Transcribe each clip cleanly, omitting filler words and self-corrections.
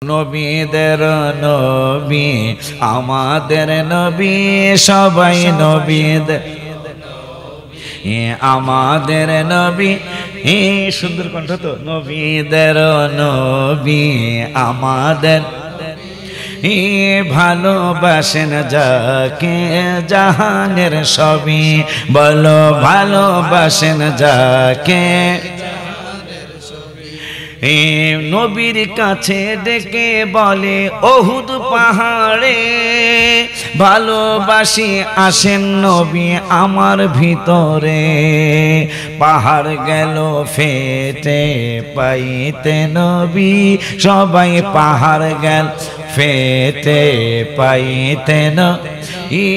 নবীদের নবী আমাদের নবী সবাই নবীদের আমাদের নবী সুন্দর কণ্ঠ তো নবীদের নবী আমাদের ভালোবাসেন যাকে জাহানের সবই বলো ভালোবাসেন যাকে নবীর কাছে ডেকে বলে ওহুদ পাহাড়ে ভালোবাসি আসেন নবী আমার ভিতরে পাহাড় গেল ফেটে পাইতে নবী সবাই পাহাড় গেল ফেটে পাইতে নবী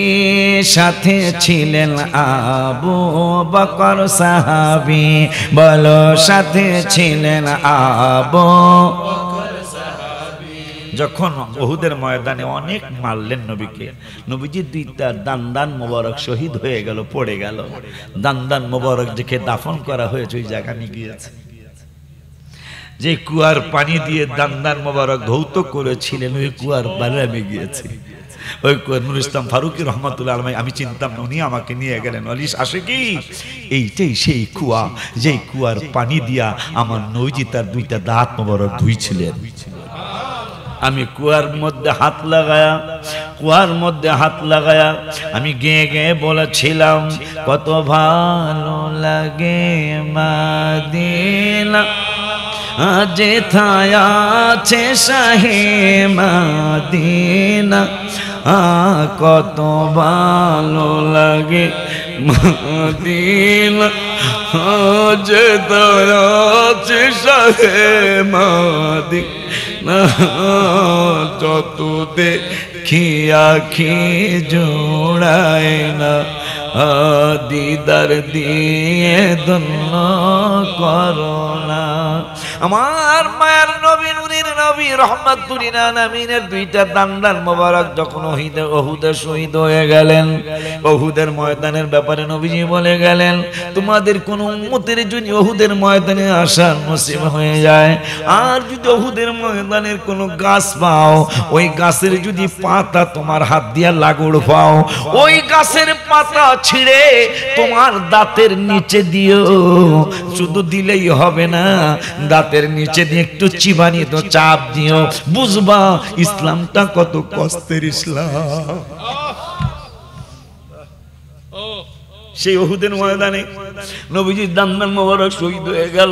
সাথে ছিলেন আবু বকর সাহাবী বলো সাথে ছিলেন আবু যখন উহুদের ময়দানে অনেক মারলেন নবীকে নবীজি দুইটা দান মোবারক শহীদ হয়ে গেল পড়ে গেল দান মোবারক যেকে দাফন করা হয়েছে ওই জায়গা নিয়ে গিয়েছে যে কুয়ার পানি দিয়ে দান মোবারক ধৌত করেছিলেন ওই কুয়ার বারামে গিয়েছে ওই নুর ইসলাম ফারুকী রহমাতুল্লাহ আলাইহি আমি চিনতাম না উনি আমাকে নিয়ে গেলেন অলিশ আসে কি এইটাই সেই কুয়া যেই কুয়ার পানি দিয়া আমার নবীজি তার দুইটা দাঁত মোবারক ধুইছিলেন আমি কুয়ার মধ্যে হাত লাগায়া আমি গেয়ে গেয়ে বলেছিলাম কত ভালো লাগে মদিনা যেথায় আছে শাহে মদিনা কত ভালো লাগে মদিনা যেথায় আছে শাহে মদিনা যত দেখি আখি জোড়ায় না দিদার দিয়ে ধন্য করোনা আমার মায়ের নবী নূরের নবী রহমাতুল লিল আলামিনের দুইটা দান মোবারক যখন উহুদে শহীদ হয়ে গেলেন উহুদের ময়দানের ব্যাপারে নবীজি বলে গেলেন তোমাদের কোন উম্মতের যদি উহুদের ময়দানে আসার নসিব হয়ে যায় আর যদি উহুদের ময়দানের কোন গাছ পাও ওই গাছের যদি পাতা তোমার হাত দিয়ে লাগড় পাও ওই গাছের পাতা ছিঁড়ে তোমার দাঁতের নিচে দিও শুধু দিলেই হবে না দাঁতের নিচে দিয়ে একটু চিবানি তো চাপ দিও বুঝবা ইসলামটা কত কষ্টের ইসলাম সেই উহুদের ময়দানে নবীজির দান মোবারক শহীদ হয়ে গেল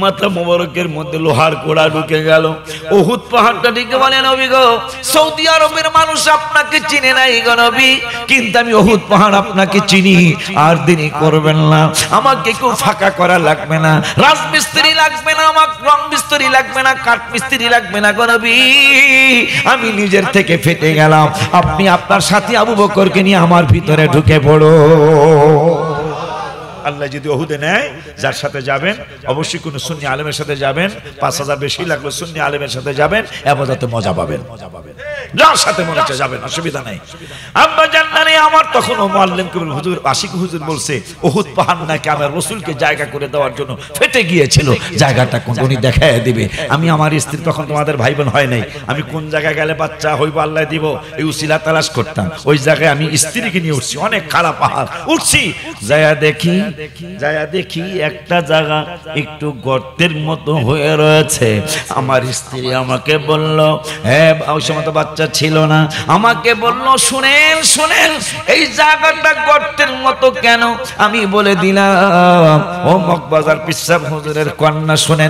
মাথা মোবারকের মধ্যে লোহার কোড়া ঢুকে গেল উহুদ পাহাড়টা দিকে বলে নবী গো সৌদি আরবের মানুষ আপনাকে চিনে নাই গো নবী কিন্তু আমি উহুদ পাহাড় আপনাকে চিনি আর দেরি করবেন না আমাকে কেউ ফাঁকা করা লাগবে না রাজমিস্ত্রি লাগবে না আমার রং মিস্ত্রি লাগবে না কাঠ মিস্ত্রি লাগবে না গো নবী আমি নিজের থেকে ফেটে গেলাম আপনি আপনার সাথী আবু বকরকে নিয়ে আমার ভিতরে ঢুকে পড়ো আল্লাহ যদি উহুদে নেয় যার সাথে যাবেন অবশ্যই কোন সুন্নি আলেমের সাথে যাবেন 5000 বেশি লাগলো সুন্নি আলেমের সাথে যাবেন ইবাদতে মজা পাবেন যার সাথে মনে হচ্ছে যাবেন অসুবিধা নাই আব্বা জান্নাতে আমার তখন মুআল্লিম কবির হুজুর আশিক হুজুর বলছে উহুদ পাহাড় নাকি আমার রাসূলকে জায়গা করে দেওয়ার জন্য ফেটে গিয়েছিল জায়গাটা কোন উনি দেখায় দিবে আমি আমার স্ত্রী তখন তোমাদের ভাই বোন হয় নাই আমি কোন জায়গায় গেলে বাচ্চা হইব আল্লাহ দিব এই উসিলা তালাশ করতাম ওই জায়গায় আমি স্ত্রীকে নিয়ে উঠছি অনেক খারাপ পাহাড় উঠছি যায়া দেখি একটা জায়গা একটু গর্তের মতো হয়ে রয়েছে আমার স্ত্রী আমাকে বলল হ্যাঁ ওই সময় তো বাচ্চা ছিল না আমাকে বলল শুনেন এই জায়গাটা গর্তের মতো কেন আমি বলে দিলাম ও মগবাজার পিসাব হুজুরের কন্যা শুনে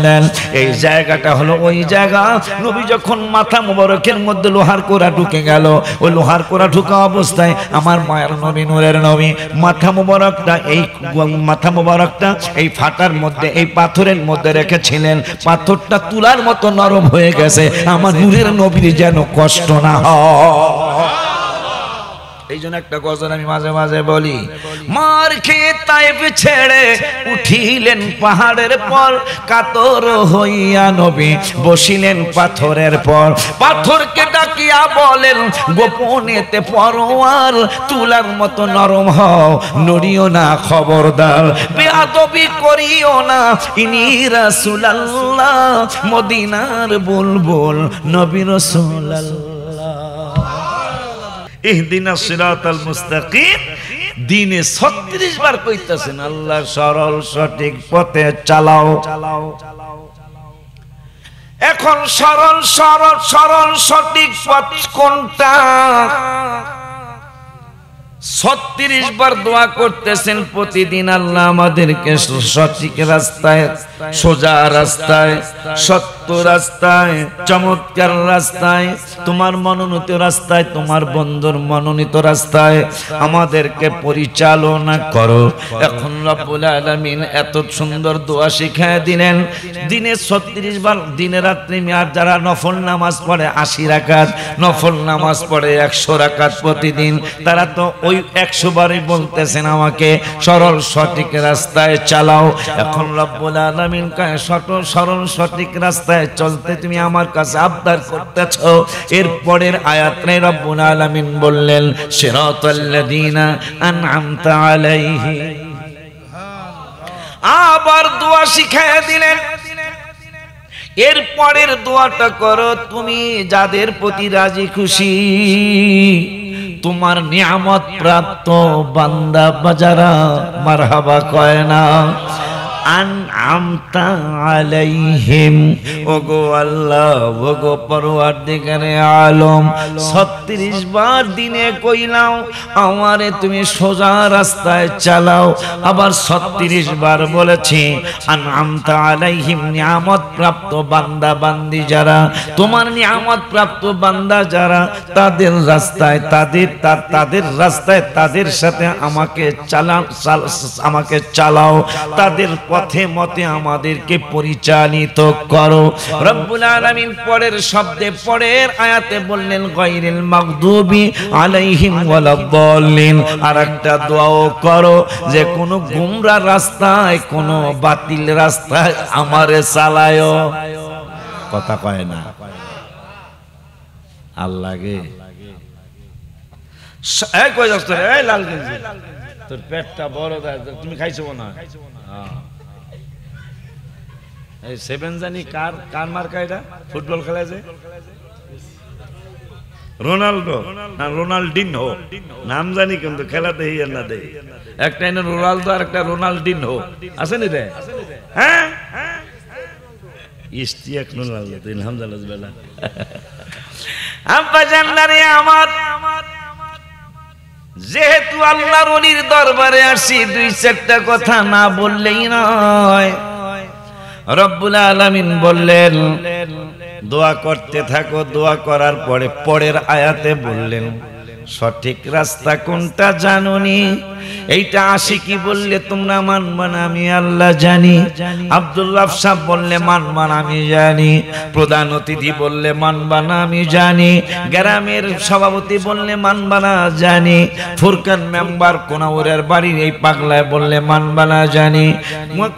নেন এই জায়গাটা হলো ওই জায়গা নবী যখন মাথা মোবারকের মধ্যে লোহার কোড়া ঢুকে গেল ওই লোহার কোড়া ঢুকা অবস্থায় আমার মায়ের নবী নূরের নবী মাথা মোবারকটা এই মাথা মোবারকটা এই ফাটার মধ্যে এই পাথরের মধ্যে রেখেছিলেন পাথরটা তুলার মতো নরম হয়ে গেছে আমার নূরের নবীর যেন কষ্ট না হয় এই জন্য একটা গজল আমি মাঝে মাঝে বলি, মার খেয়ে তাইফ ছেড়ে উঠিলেন পাহাড়ের পর, কাতর হইয়া নবী বসিলেন পাথরের পর। পাথরকে ডাকিয়া বলেন গোপনেতে পরোয়ার, তুলার মতো নরম হও, নড়িও না খবরদার, বেয়াদবি করিও না, ইনি রাসূলুল্লাহ মদিনার বুলবুল নবী রাসূলুল্লাহ। ইহদিনাস সিরাতাল মুস্তাকিম দিনে 36 বার কইতাছেন আল্লাহ সরল সঠিক পথে চালাও। এখন সরল সরল সরল সঠিক পথ কোনটা? 36 বার দোয়া করতেছেন প্রতিদিন, আল্লাহ আমাদেরকে সঠিক রাস্তায়, সোজা রাস্তায়, সত্য রাস্তায়, চমৎকার রাস্তায়, তোমার মনোনীত রাস্তায়, তোমার বন্ধুর মনোনীত রাস্তায় আমাদেরকে পরিচালনা করো। এখন রব্বুল আলামিন এত সুন্দর দোয়া শিখায় দিলেন। দিনে 36 বার, দিনে রাত্রি আর যারা নফল নামাজ পড়ে 80 রাকাত, নফল নামাজ পড়ে 100 রাকাত প্রতিদিন, তারা তো ওই 100 বারই বলতেছেন আমাকে সরল সঠিক রাস্তায় চালাও। এখন রব্বুল আলামিন কয় সরল সঠিক রাস্তায় চলতে তুমি আমার কাছে আবদার করতেছো। এর পরের আয়াতে রব্বুল আলামিন বললেন সিরাতাল্লাযীনা আন'আমতা আলাইহিম। আবার দোয়া শিখায় দিলেন, এর পরের দোয়াটা করো তুমি যাদের প্রতি রাজি খুশি, তোমার নিয়ামত প্রাপ্ত বান্দা বাজারা মারহাবা কয় না। আন'আমতা আলাইহিম, ওগো আল্লাহ, ওগো পরওয়ারদিগারে আলম, 36 বার দিনে কইলাও আমারে তুমি সোজা রাস্তায় চালাও। আবার 36 বার বলেছি আন'আমতা আলাইহিম, নিয়ামত প্রাপ্ত বান্দা বান্দি যারা, তোমার নিয়ামত প্রাপ্ত বান্দা যারা, তাদের রাস্তায়, তাদের রাস্তায়, তাদের সাথে আমাকে চালাও, তাদের পথে মতে আমাদেরকে পরিচালিত করো। রব্বুল আলামিন পরের শব্দে, পরের আয়াতে বললেন গায়রিল মাগদুবি আলাইহিম ওয়ালাদ-দাল্লিন। আরেকটা দোয়াও করো যে কোন গুমরা রাস্তায়, কোন বাতিল রাস্তায় আমারে চালায়। কথা কয় না আল্লাহকে। এই কই যাস তোর? এই লাল গেঞ্জি, তোর পেটটা বড়, তুমি খাইছো না? এই সেভেন জানি কার মার্কা এটা? ফুটবল খেলা যে রোনাল্ডো না রোনাল্ডিনহো নাম জানি, কিন্তু খেলাতে হিয়ার না দেই। একটা এনে রোনাল্ডো আর একটা রোনাল্ডিনহো আছে নি রে? হ্যাঁ ইস্তিয়াক রোনাল্ডো, আলহামদুলিল্লাহ বেলা আব্বা জান্নারে আমার। যেহেতু আল্লাহর ওলির দরবারে আসি, 2-4টা কথা না বললেই নয়। রব্বুল আলামিন বললেন দোয়া করতে থাকো। দোয়া করার পরে পরের আয়াতে বললেন সঠিক রাস্তা কোনটা জানোনি? এইটা আশিকি বললে তোমরা মানবা না, আমি আল্লাহ জানি। আব্দুল্লাহ সাহেব বললে মানবা না, আমি জানি। প্রধান অতিথি বললে মানবা না, আমি জানি। গ্রামের সভাপতি বললে মানবা না, জানি। ফুরকান মেম্বার কোনাউরের বাড়ির এই পাগলায় বললে মানবা না, জানি।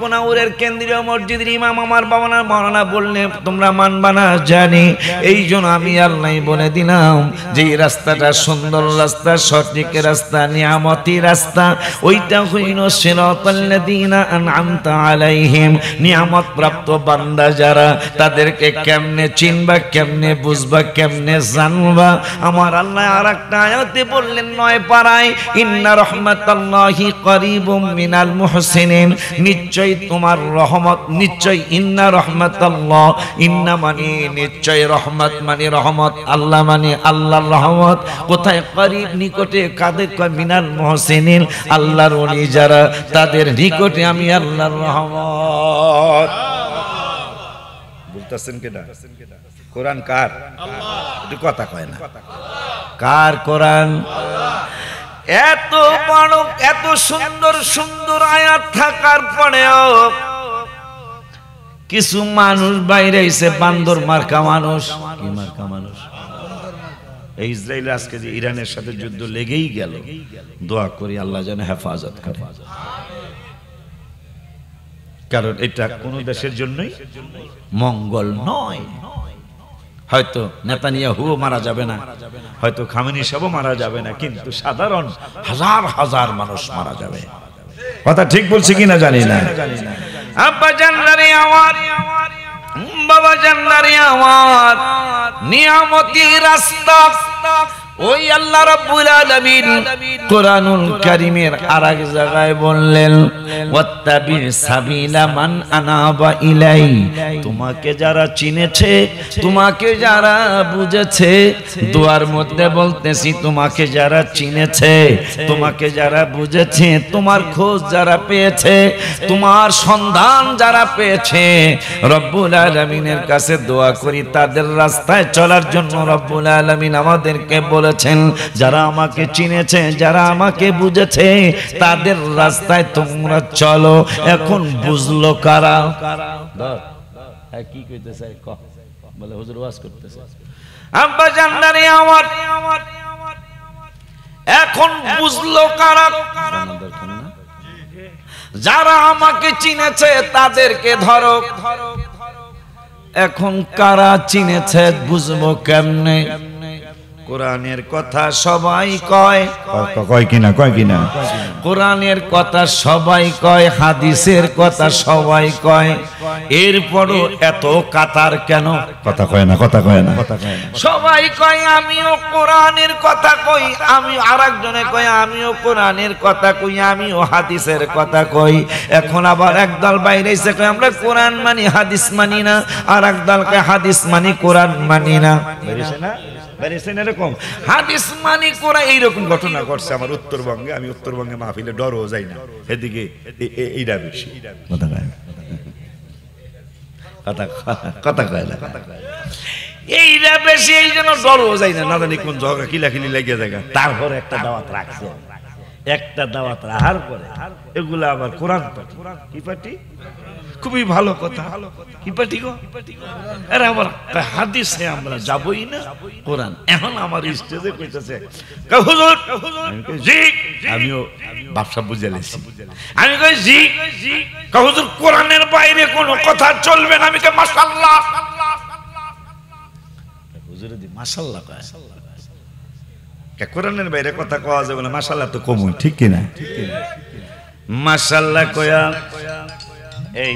কোনাউরের কেন্দ্রীয় মসজিদের ইমাম আমার বাবানা মাওলানা বললে তোমরা মানবা না, জানি। এই জন্য আমি আল্লাহ বলে দিলাম যে এই রাস্তাটা সুন্দর রাস্তা, সঠিক রাস্তা, নিয়ামতি রাস্তা, ওইটা হইল সিরাতাল্লাযীনা আন'আমতা আলাইহিম। নিয়ামত প্রাপ্ত বান্দা যারা, তাদেরকে কেমনে চিনবা, কেমনে বুঝবা, কেমনে জানবা? আমার আল্লাহ আরেকটা আয়াতে বললেন 9 পারায়, ইন্না রাহমাতাল্লাহি করিবুম মিনাল মুহসিনিন। নিশ্চয় তোমার রহমত, নিশ্চয় ইন্না রাহমাতাল্লাহ, ইন্না মানে নিশ্চয়, রহমত মানে রহমত, আল্লাহ মানে আল্লাহর রহমত। কোথায়? করিব নিকটে। কাদের কয়? মিনাল মুহসিনিন, আল্লাহর ওলি যারা, তাদের নিকটে আমি আল্লাহর রহমত। বলতেছেন কেডা? কোরআন কার? আল্লাহ। কথা কয় না কার? কোরআন। এত বড়, এত সুন্দর সুন্দর আয়াত থাকার পরেও কিছু মানুষ বাইরে এসে বান্দর মার্কা মানুষ। কি মার্কা মানুষ? এই ইসরায়েল আজকে যে ইরানের সাথে যুদ্ধ লেগেই গেল, দোয়া করি আল্লাহ যেন হেফাজত করে, কারণ এটা কোন দেশের জন্যই মঙ্গল নয়। হয়তো নেতানিয়াহুও মারা যাবে না, হয়তো খামেনি সাহেবও মারা যাবে না, কিন্তু সাধারণ হাজার হাজার মানুষ মারা যাবে। কথা ঠিক বলছি কিনা জানি না। আব্বা জান্নারে আমার, বাবা জান্নারে আমার, নিয়ামতি রাস্তা ওই আল্লাহ রাব্বুল আলামিন কোরআনুল কারীমের আরেক জায়গায় বললেন, ওয়াত্তাবি সাবিলা মান আনাবা ইলাই। তোমাকে যারা চিনেছে, তোমাকে যারা বুঝেছে, দোয়ার মধ্যে বলতেছি তোমাকে যারা চিনেছে, তোমাকে যারা বুঝেছে, তোমার খোঁজ যারা পেয়েছে, তোমার সন্ধান যারা পেয়েছে, রব্বুল আলামিনের কাছে দোয়া করি তাদের রাস্তায় চলার জন্য রব্বুল আলামিন আমাদেরকে বলেছেন, যারা আমাকে চিনেছে, যারা আমাকে বুঝেছে, তাদের রাস্তায় তোমরা চলো। এখন বুঝলো কারা? কি কইতেছে বলে হুজুর ওয়াজ করতেছে। আব্বা জান্নারে আমার, এখন বুঝলো কারা? যারা আমাকে চিনেছে তাদেরকে ধরো। এখন কারা চিনেছে বুঝবো কেমনে? কোরআনের কথা সবাই কয়, কয় কিনা, কয় কিনা? কোরআনের কথা সবাই কয়, হাদিসের কথা সবাই কয়, এরপরও এত কাতার কেন? কথা কয় না, কথা কয় না, কথা কয় না। সবাই কয় আমিও কোরআনের কথা কই, আমি আরেকজনে কয় আমিও কোরআনের কথা কই, আমিও হাদিসের কথা কই। এখন আবার একদল বাইরে এসে কয় আমরা কোরআন মানি হাদিস মানি না, আর একদল কয় হাদিস মানি কোরআন মানি না। বুঝছেন না? এরকম হাদিস মানি কোরআন, এইরকম ঘটনা ঘটছে আমার উত্তরবঙ্গে। আমি উত্তরবঙ্গে মাহফিলে ডরও যাই না, এদিকে এইটা বেশি কথা কয় না, কথা কয় না, এইটা বেশি, এই জন্য ডরও যাই না, না জানি কোন ঝগড়া কিলাকিলি লেগে যায়। তারপর একটা দাওয়াত রাখছে, একটা দাওয়াত রাখার পরে এগুলা আবার কোরআন পার্টি। কি পার্টি? খুবই ভালো কথা। কি পার্টি গো? আরে আমার হাদিসে আমরা যাবই না, কোরআন। এখন আমার স্টেজে কইতেছে হুজুর, জি, আমিও ব্যবসা বুঝে লেছি, আমি কই জি, হুজুর কোরআনের বাইরে কোনো কথা চলবে না। আমি কই মাশাআল্লাহ। হুজুর দি মাশাআল্লাহ কয়, কোরআনের বাইরে কথা কওয়া যাবে না, মাশাআল্লাহ তো কমই, ঠিক কিনা? মাশাআল্লাহ কয়া এই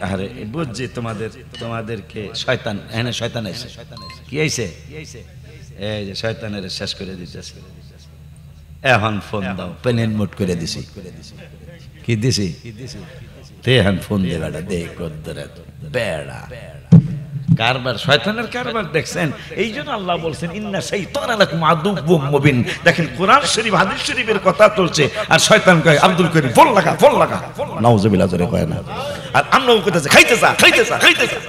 আরে বুঝছি তোমাদেরকে শয়তান, এখানে শয়তান আইছে। কি আইছে? এই যে শয়তানের শেষ করে দিতেছে। এখন ফোন দাও, প্লেন মোড করে দিছি। কি দিছি? এখন ফোন দে বেটা, দে কদ্দরে বেড়া কারবার, শয়তানের কারবার দেখছেন। এই জন্য আল্লাহ বলছেন ইন্না শাইতানা লাকুম আদুউম মুবিন। দেখেন কোরআন শরীফ হাদিস শরীফের কথা চলছে, আর শয়তান কয় আব্দুল করিম ফোন লাগা, ফোন লাগা। নাউজুবিল্লাহ জোরে কয় না, আর আমরাও কইতেছে খাইতেছা, খাইতেছা, খাইতেছা।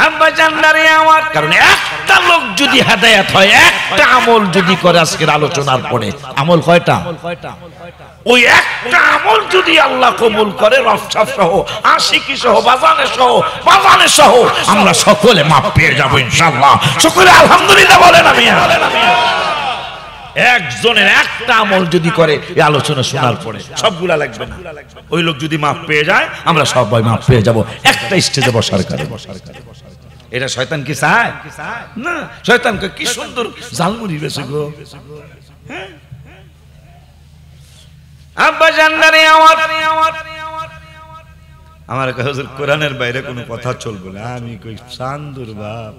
আব্বা জান্নারে আমার, কারণ একটা লোক যদি হেদায়েত হয়, একটা আমল যদি করে আজকের আলোচনার পরে, আমল কয়টা? ওই একটা আমল যদি আল্লাহ কবুল করে, রফসাফ সহ, আশিকি সহ, বাজানে সহ, বাজানে সহ, আমরা সকলে মাপ পেয়ে যাবো ইনশাআল্লাহ। সকলে আলহামদুলিল্লাহ বলেন। আমি একজনের একটা আমল যদি করে এই আলোচনা শোনার পরে, সবগুলা লাগবে না, ওই লোক যদি মাপ পেয়ে যায় আমরা সবাই মাপ পেয়ে যাব একটা স্টেজে বসার কারণে। এটা শয়তান কি চায়? না, শয়তান কি সুন্দর জালমুড়ি বেশি গো। হ্যাঁ, আব্বা জান্নারে আমার হুজুর কোরআনের বাইরে কোনো কথা চলবে না। আমি কই চান্দুর বাপ,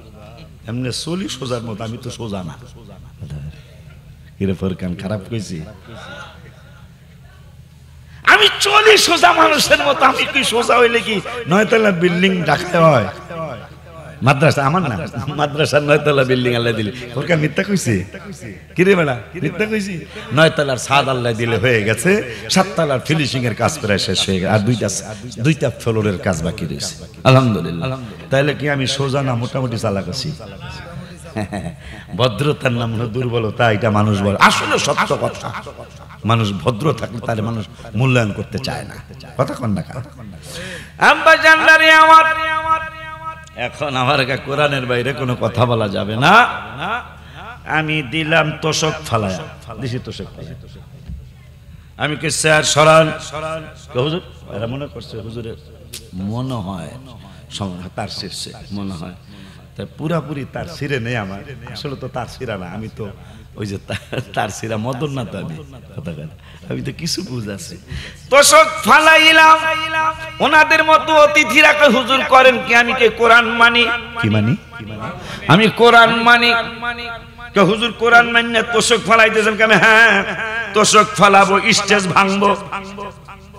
এমনি চলি সোজার মতো, আমি তো সোজা না। কান খারাপ কইছি, আমি চলি সোজা মানুষের মতো। আমি কি সোজা হইলে কি 9 তলা বিল্ডিং ঢাকায় হয়? মাদ্রাসা আমার না, মাদ্রাসার 9 তলা বিল্ডিং আল্লাহ দিলে ওরকান মিথ্যা কইছি? কি রে বেলা, মিথ্যা কইছি? 9 তলার ছাদ আল্লাহ দিলে হয়ে গেছে, 7 তলার ফিনিশিং এর কাজ প্রায় শেষ হয়ে গেছে, আর দুইটা ফ্লোরের কাজ বাকি রয়েছে। আলহামদুলিল্লাহ। তাহলে কি আমি সোজা না মোটামুটি চালাক আছি? ভদ্রতার নাম হলো দুর্বলতা, এটা মানুষ বলে। আসলে সত্য কথা, মানুষ ভদ্র থাকলে তাহলে মানুষ মূল্যায়ন করতে চায় না। কথা কন না? আব্বা জান্নারে আমার, এখন আমার কোরআনের বাইরে কোনো কথা বলা যাবে না। আমি দিলাম তোষক ফালায়া, দিছি তোষক ফালায়া। আমি কে স্যার সরান, হুজুর এরা মনে করছে হুজুরের মনে হয় তার শীর্ষে মনে হয়, তাই পুরাপুরি তার শিরে নেই আমার, আসলে তো তার শিরা না, আমি তো ওই যে তার শিরা মদন না, তো আমি তো কিছু বুঝাচ্ছি। তোষক ফালাইলাম, ওনাদের মতো অতিথিরা হুজুর করেন কি, আমি কে কোরআন মানি, কি মানি, আমি কোরআন মানি। হুজুর কোরআন মানি না তোষক ফালাইতেছেন কেন? হ্যাঁ তোষক ফালাবো, স্টেজ ভাঙবো,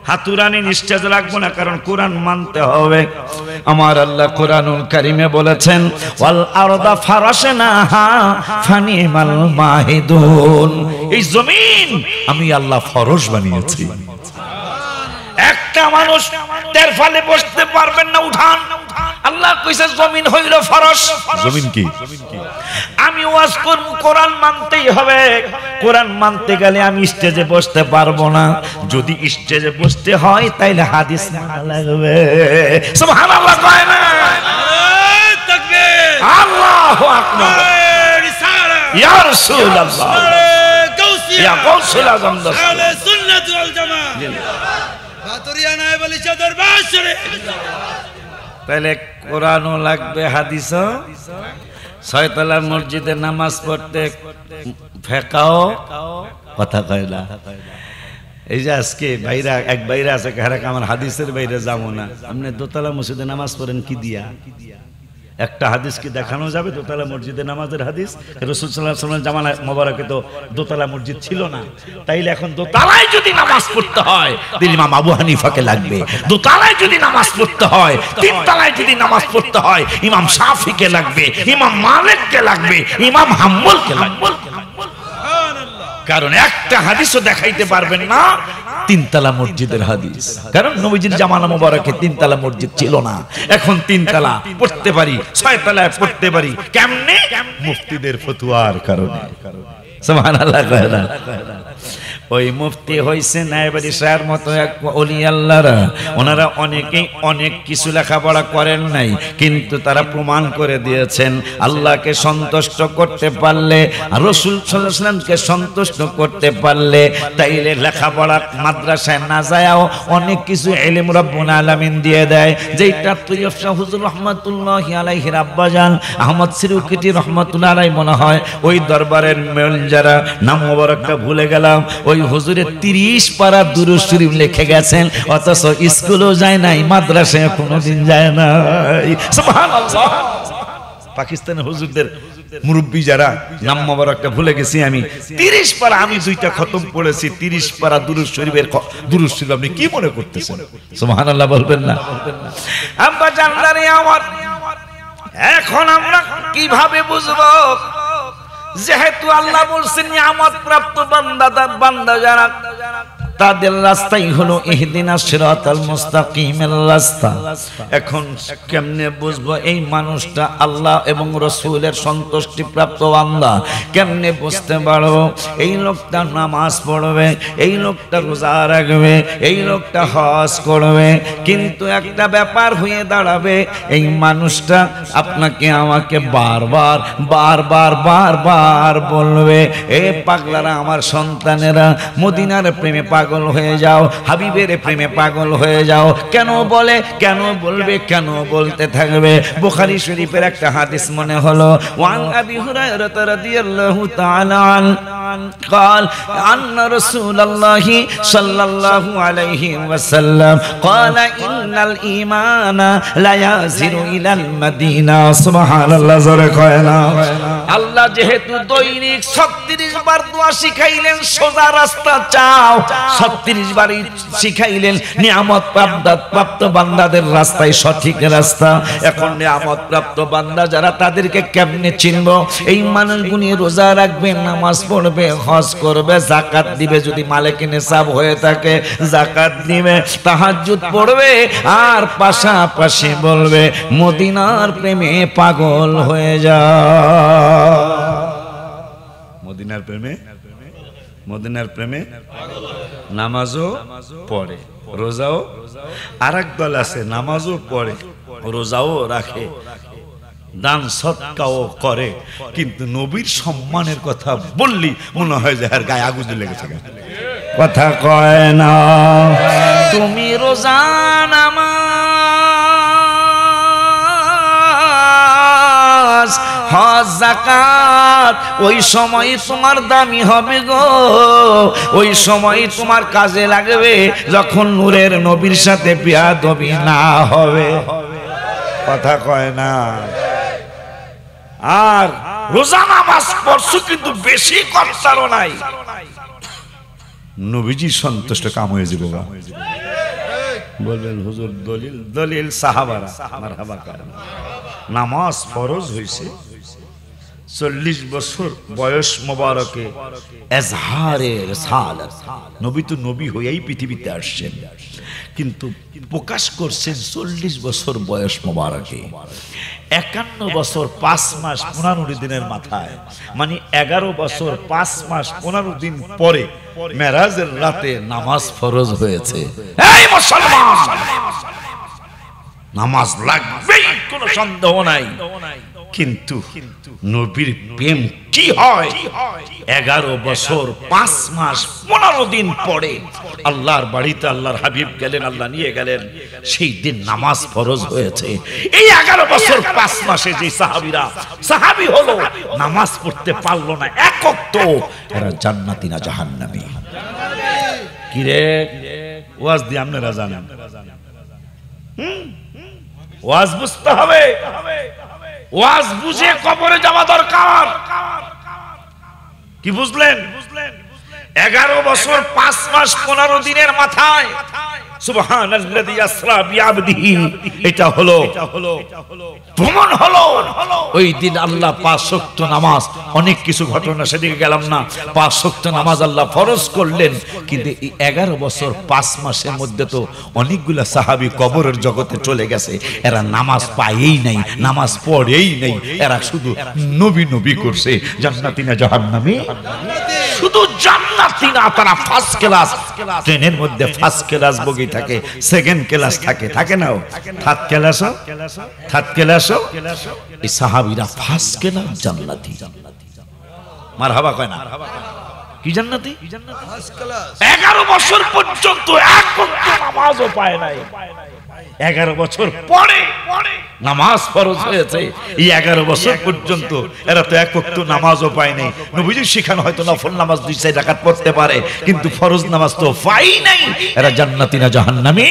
হাতুরানি স্টেজ রাখবো না, কারণ কোরআন মানতে হবে। আমার আল্লাহ কোরআনুল কারীমে বলেছেন ওয়াল আরদা ফারাশনাহা ফানিমাল মাহিদুন, এই জমিন আমি আল্লাহ ফরশ বানিয়েছি। একটা মানুষ তের ফলে বসতে পারবেন না, উঠান। আল্লাহ কইছে জমিন হইল ফরশ। জমিন কি? আমি ওয়াজ করব, কোরআন মানতেই হবে। কোরআন মানতে গেলে আমি স্টেজে বসতে পারবো না, যদি স্টেজে বসতে হয় তাইলে হাদিস মানা লাগবে। সুবহানাল্লাহ কয় না? তাকবীর, আল্লাহু আকবার, ইয়া রাসূলুল্লাহ, ইয়া গাউসুল আযম, আহলে সুন্নাত ওয়াল জামাত, বাতুরিয়া নায়েব আলী শাহ দরবার শরীফ। তাহলে কোরআনও লাগবে, হাদিসও। ছয়তলা মসজিদে নামাজ পড়তে ফেকাও কথা কয় না। এই যে আজকে বাইরা এক বাইরে আছে, আমার হাদিসের বাইরে যাবো না। আপনি দোতলা মসজিদে নামাজ পড়েন কি দিয়া? একটা হাদিস কি দেখানো যাবে দোতলা মসজিদে নামাজের হাদিস? রাসূল সাল্লাল্লাহু আলাইহি ওয়াসাল্লাম জামানায় মোবারকে তো দোতলা মসজিদ ছিল না, তাইলে এখন দোতলায় যদি নামাজ পড়তে হয় তাহলে ইমাম আবু হানিফাকে লাগবে, দোতলায় যদি নামাজ পড়তে হয়, তিনতলায় যদি নামাজ পড়তে হয় ইমাম শাফিকে লাগবে, ইমাম মালিককে লাগবে, ইমাম হাম্বলকে লাগবে। কারণ একটা হাদিসও দেখাইতে পারবেন না তিনতলা মসজিদের হাদিস, কারণ নবীজির জামানা মোবারকে তিনতলা মসজিদ ছিল না। এখন তিনতলা পড়তে পারি, ছয়তলায় পড়তে পারি, কেমনে? মুফতিদের ফতোয়ার কারণে। সুবহানাল্লাহ। ওই মুফতি হইছে নায়েব আলী শাহর মতো এক ওলি আল্লাহরা, ওনারা অনেকেই অনেক কিছু লেখাপড়া করেন নাই, কিন্তু তারা প্রমাণ করে দিয়েছেন আল্লাহকে সন্তুষ্ট করতে পারলে, রাসূল সাল্লাল্লাহু আলাইহি ওয়াসাল্লামকে সন্তুষ্ট করতে পারলে, তাইলে লেখাপড়া মাদ্রাসায় না যায়ও অনেক কিছু ইলম রব্বুল আলামিন দিয়ে দেয়। যেটা তৈয়ব শাহ হুজুর রহমাতুল্লাহি আলাইহি আব্বাজান আহমদ সিরুকিটি রহমাতুল্লাহ আলাইহি মনে হয় ওই দরবারের মেল যারা, নাম মোবারকটা ভুলে গেলাম, ওই হুজুরের 30 পারা দুরূদ শরীফ লিখে গেছেন, অথচ স্কুলও যায় নাই, মাদ্রাসায় কোনোদিন যায় নাই। সুবহানাল্লাহ। পাকিস্তানের হুজুরদের মুরব্বী যারা, নাম মোবারকটা ভুলে গেছি আমি, 30 পারা, আমি 2টা খতম পড়েছি, 30 পারা দুরূদ শরীফের দুরূদ শরীফ আপনি কি মনে করতেছেন? সুবহানাল্লাহ বলবেন না? আব্বা জানলারে আমার, এখন আমরা কিভাবে বুঝবো? যেহেতু আল্লাহ বলছেন নিয়ামত প্রাপ্ত বান্দা যারা, তাদের রাস্তাই হলো ইহদিনাস সিরাতাল মুস্তাকিমের রাস্তা। এখন কেমনে বুঝবো এই মানুষটা আল্লাহ এবং রাসূলের সন্তুষ্টি প্রাপ্ত বান্দা? কেমনে বুঝতে পারবো? এই লোকটা নামাজ পড়বে, এই লোকটা রোজা রাখবে, এই লোকটা হজ করবে, কিন্তু একটা ব্যাপার হয়ে দাঁড়াবে, এই মানুষটা আপনাকে আমাকে বারবার বারবার বারবার বলবে, এ পাগলারা, আমার সন্তানেরা মদিনার প্রেমে পাগল হয়ে যাও, হাবিবের প্রেমে পাগল হয়ে যাও। কেন বলে, কেন বলবে, কেন বলতে থাকবে? বুখারী শরীফের একটা হাদিস মনে হলো, ওয়ান আবি হুরায়রা রাদিয়াল্লাহু তাআলা قال أن رسول الله صلى الله عليه وسلم قال إن الإيمان لا يزيد إلى المدينة سبحان الله زرقنا আল্লাহ যেহেতু দৈনিক 36 বার দোয়া শিখাইলেন, সোজা রাস্তা চাও, 36 বারই শিখাইলেন নিয়ামত প্রাপ্ত বান্দাদের রাস্তায় সঠিক রাস্তা। এখন নিয়ামত প্রাপ্ত বান্দা যারা, তাদেরকে কেমনে চিনবো? এই মানুষগুলি রোজা রাখবে, নামাজ পড়বে, হজ করবে, যাকাত দিবে, যদি মালিকে নিসাব হয়ে থাকে যাকাত দিবে, তাহাজ্জুদ পড়বে, আর পাশাপাশি বলবে মদিনার প্রেমে পাগল হয়ে যা। মদিনার প্রেমে, মদিনার প্রেমে নামাজও পড়ে, রোজাও। আরেক দল আছে নামাজও পড়ে, রোজাও রাখে, দান সদকাও করে, কিন্তু নবীর সম্মানের কথা বললি মনে হয় যে আর গায়ে আগুন লেগেছে। কথা কয় না। তুমি রোজা নামাজ হজ যাকাত ওই সময় তোমার দামি হবে গো, ওই সময় তোমার কাজে লাগবে যখন নূরের নবীর সাথে বেয়াদবি না হবে। কথা কয় না। আর রোজা নামাজ পড়ছো কিন্তু বেশি করছারও নাই, নবীজি সন্তুষ্ট কাম হয়ে যাবে। বলবেন হুজুর দলিল, দলিল সাহাবারা মারহাবা করেন। নামাজ ফরজ হইছে 40 বছর বয়স মোবারকে এজহারে রিসালাত, নবী তো নবী হয়েই পৃথিবীতে আসছেন, কিন্তু প্রকাশ করছেন 40 বছর বয়স মোবারকে। 51 বছর 5 মাস 15 দিনের মাথায়, মানে 11 বছর 5 মাস 15 দিন পরে মেরাজের রাতে নামাজ ফরজ হয়েছে। এই মুসলমান, নামাজ লাগবে কোনো সন্দেহ নাই, কিন্তু নবীর প্রেম কি হয় 11 বছর 5 মাস 15 দিন পরে আল্লাহর বাড়িতে আল্লাহর হাবিব গেলেন, আল্লাহ নিয়ে গেলেন, সেই দিন নামাজ ফরজ হয়েছে। এই 11 বছর 5 মাসে যে সাহাবী হলো নামাজ পড়তে পারলো না এক ওয়াক্ত, এরা জান্নাতি না জাহান্নামী। কি রে ওয়াজ দিয়ে আপনারা জানেন, ওয়াজ বুঝতে হবে, ওয়াজ বুঝে কবরে যাওয়া দরকার। কি বুঝলেন? 11 বছর 5 মাস 15 দিনের মাথায় সুবহানাল্লাযী আসরা বিআবদিহি, এটা হলো প্রমাণ হলো ওই দিন আল্লাহ 5 ওয়াক্ত নামাজ, অনেক কিছু ঘটনা সেদিকে গেলাম না, 5 ওয়াক্ত নামাজ আল্লাহ ফরজ করলেন। কিন্তু এই 11 বছর 5 মাসের মধ্যে তো অনেকগুলা সাহাবী কবরের জগতে চলে গেছে, এরা নামাজ পায়ই নাই, নামাজ পড়েই নাই, এরা শুধু নবী নবী করছে। জান্নাতি না জাহান্নামী? শুধু জান্নাতি না, তারা ফার্স্ট ক্লাস। ট্রেনের মধ্যে ফার্স্ট ক্লাস বগি থাকে, সেকেন্ড ক্লাস থাকে, থাকে না? থার্ড ক্লাসও, থার্ড ক্লাসও এই সাহাবীরা ফার্স্ট ক্লাস জান্নাতি। মারহাবা কয় না? কি জান্নাতি? First class. 11 বছর পর্যন্ত এক ওয়াক্ত নামাজও পায় নাই, 11 বছর পরে নামাজ ফরজ হয়েছে। এই 11 বছর পর্যন্ত এরা তো এক ওয়াক্ত নামাজও পায় নাই। নবীজির শিখানো হয়তো নফল নামাজ 2-4 রাকাত পড়তে পারে, কিন্তু ফরজ নামাজ তো পাই নাই। এরা জান্নাতি না জাহান্নামী?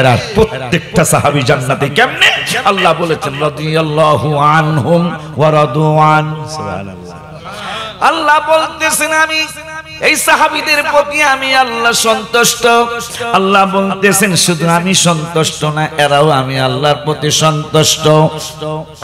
এরা প্রত্যেকটা সাহাবী জান্নাতি। কেমনে? আল্লাহ বলেছেন রাদিয়াল্লাহু আনহুম ওয়া রাদু আন। সুবহানাল্লাহ। আল্লাহ বলতেছেন আমি এই সাহাবীদের প্রতি আমি আল্লাহ সন্তুষ্ট। আল্লাহ বলতেছেন শুধু আমি সন্তুষ্ট না, এরাও আমি আল্লাহর প্রতি সন্তুষ্ট।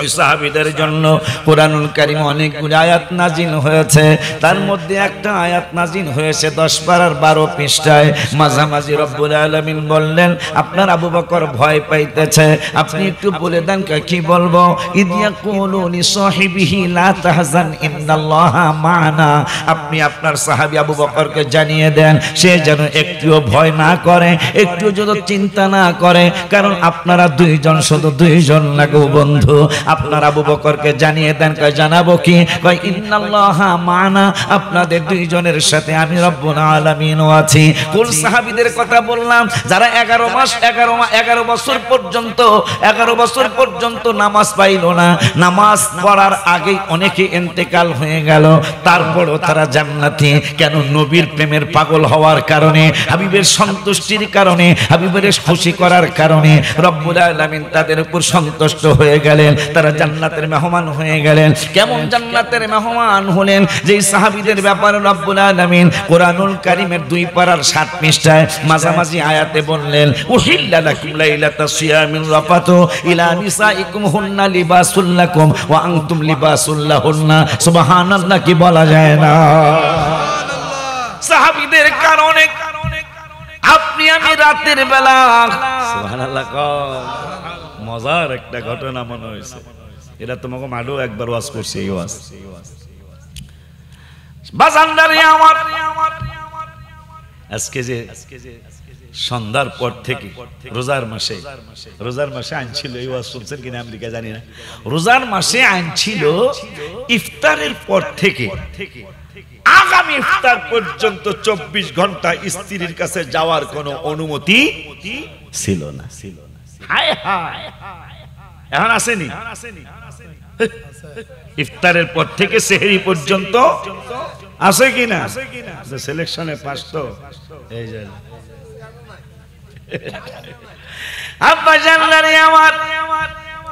ওই সাহাবীদের জন্য কুরআনুল কারীম অনেকগুলো আয়াত নাজিল হয়েছে, তার মধ্যে একটা আয়াত নাজিল হয়েছে 10 পারার 12 পৃষ্ঠায়। মাঝামাঝি রব্বুল আলামিন বললেন আপনার আবু বকর ভয় পাইতেছে, আপনি একটু বলে দেন কি বলবো। ইদিয়া কুলু লি সাহিবিহি লা তাহজান ইন্নাল্লাহা মা'না, আপনি আপনার সাহাবী আবু বকরকে জানিয়ে দেন সে যেন একটুও ভয় না করে, একটু যদি চিন্তা না করে, কারণ আপনারা দুইজন, শুধু দুইজন লাগো বন্ধু। আপনার আবু বকরকে জানিয়ে দেন। কয় জানাবো কি? কয় ইন্নাল্লাহা মা'না, আপনাদের দুইজনের সাথে আমি রব্বুল আলামিন আছি। কোন সাহাবীদের কথা বললাম? যারা 11 বছর পর্যন্ত নামাজ পাইল না, নামাজ পড়ার আগেই অনেকে ইন্তেকাল হয়ে গেল, তারপরও তারা জান্নাতি। কেন? নবীর প্রেমের পাগল হওয়ার কারণে, হাবিবের সন্তুষ্টির কারণে, হাবিবের খুশি করার কারণে রব্বুল আলামিন তাদের উপর সন্তুষ্ট হয়ে গেলেন, তারা জান্নাতের মেহমান হয়ে গেলেন। কেমন জান্নাতের মেহমান হলেন? যেই সাহাবীদের ব্যাপারে রব্বুল আলামিন কুরআনুল কারীমের 2 পারার 7 পৃষ্ঠায় মাঝামাঝি আয়াতে বললেন উহিল্লা লাকুম লাইলাতাস সিয়ামির রাফাতু ইলা নিসাইকুম হুন্না লিবাসুল লাকুম ওয়া আনতুম লিবাসুল লাহুন্না। সুবহানাল্লাহ, কি বলা যায় না? সাহাবীদের কারণে আপনি আমি রাতের বেলা, সুবহানাল্লাহ, মজার একটা ঘটনা মনে হয়েছে। এটা তোমাকে মাডো একবার ওয়াজ করছে, এই ওয়াজ বাজানদারি আমার আজকে যে সন্ধ্যার পর থেকে রোজার মাসে আইন ছিল, এই ওয়াজ শুনছেন কিনা আমেরিকা জানি না, রোজার মাসে আইন ছিল ইফতারের পর থেকে আগামী ইফতার পর্যন্ত 24 ঘন্টা স্ত্রীর কাছে যাওয়ার কোনো অনুমতি ছিল না। হায় হায়, এখন আসেনি? ইফতারের পর থেকে সেহরি পর্যন্ত আছে কিনা? সিলেকশনে পাস তো এই যে আব্বা জানলারে আমার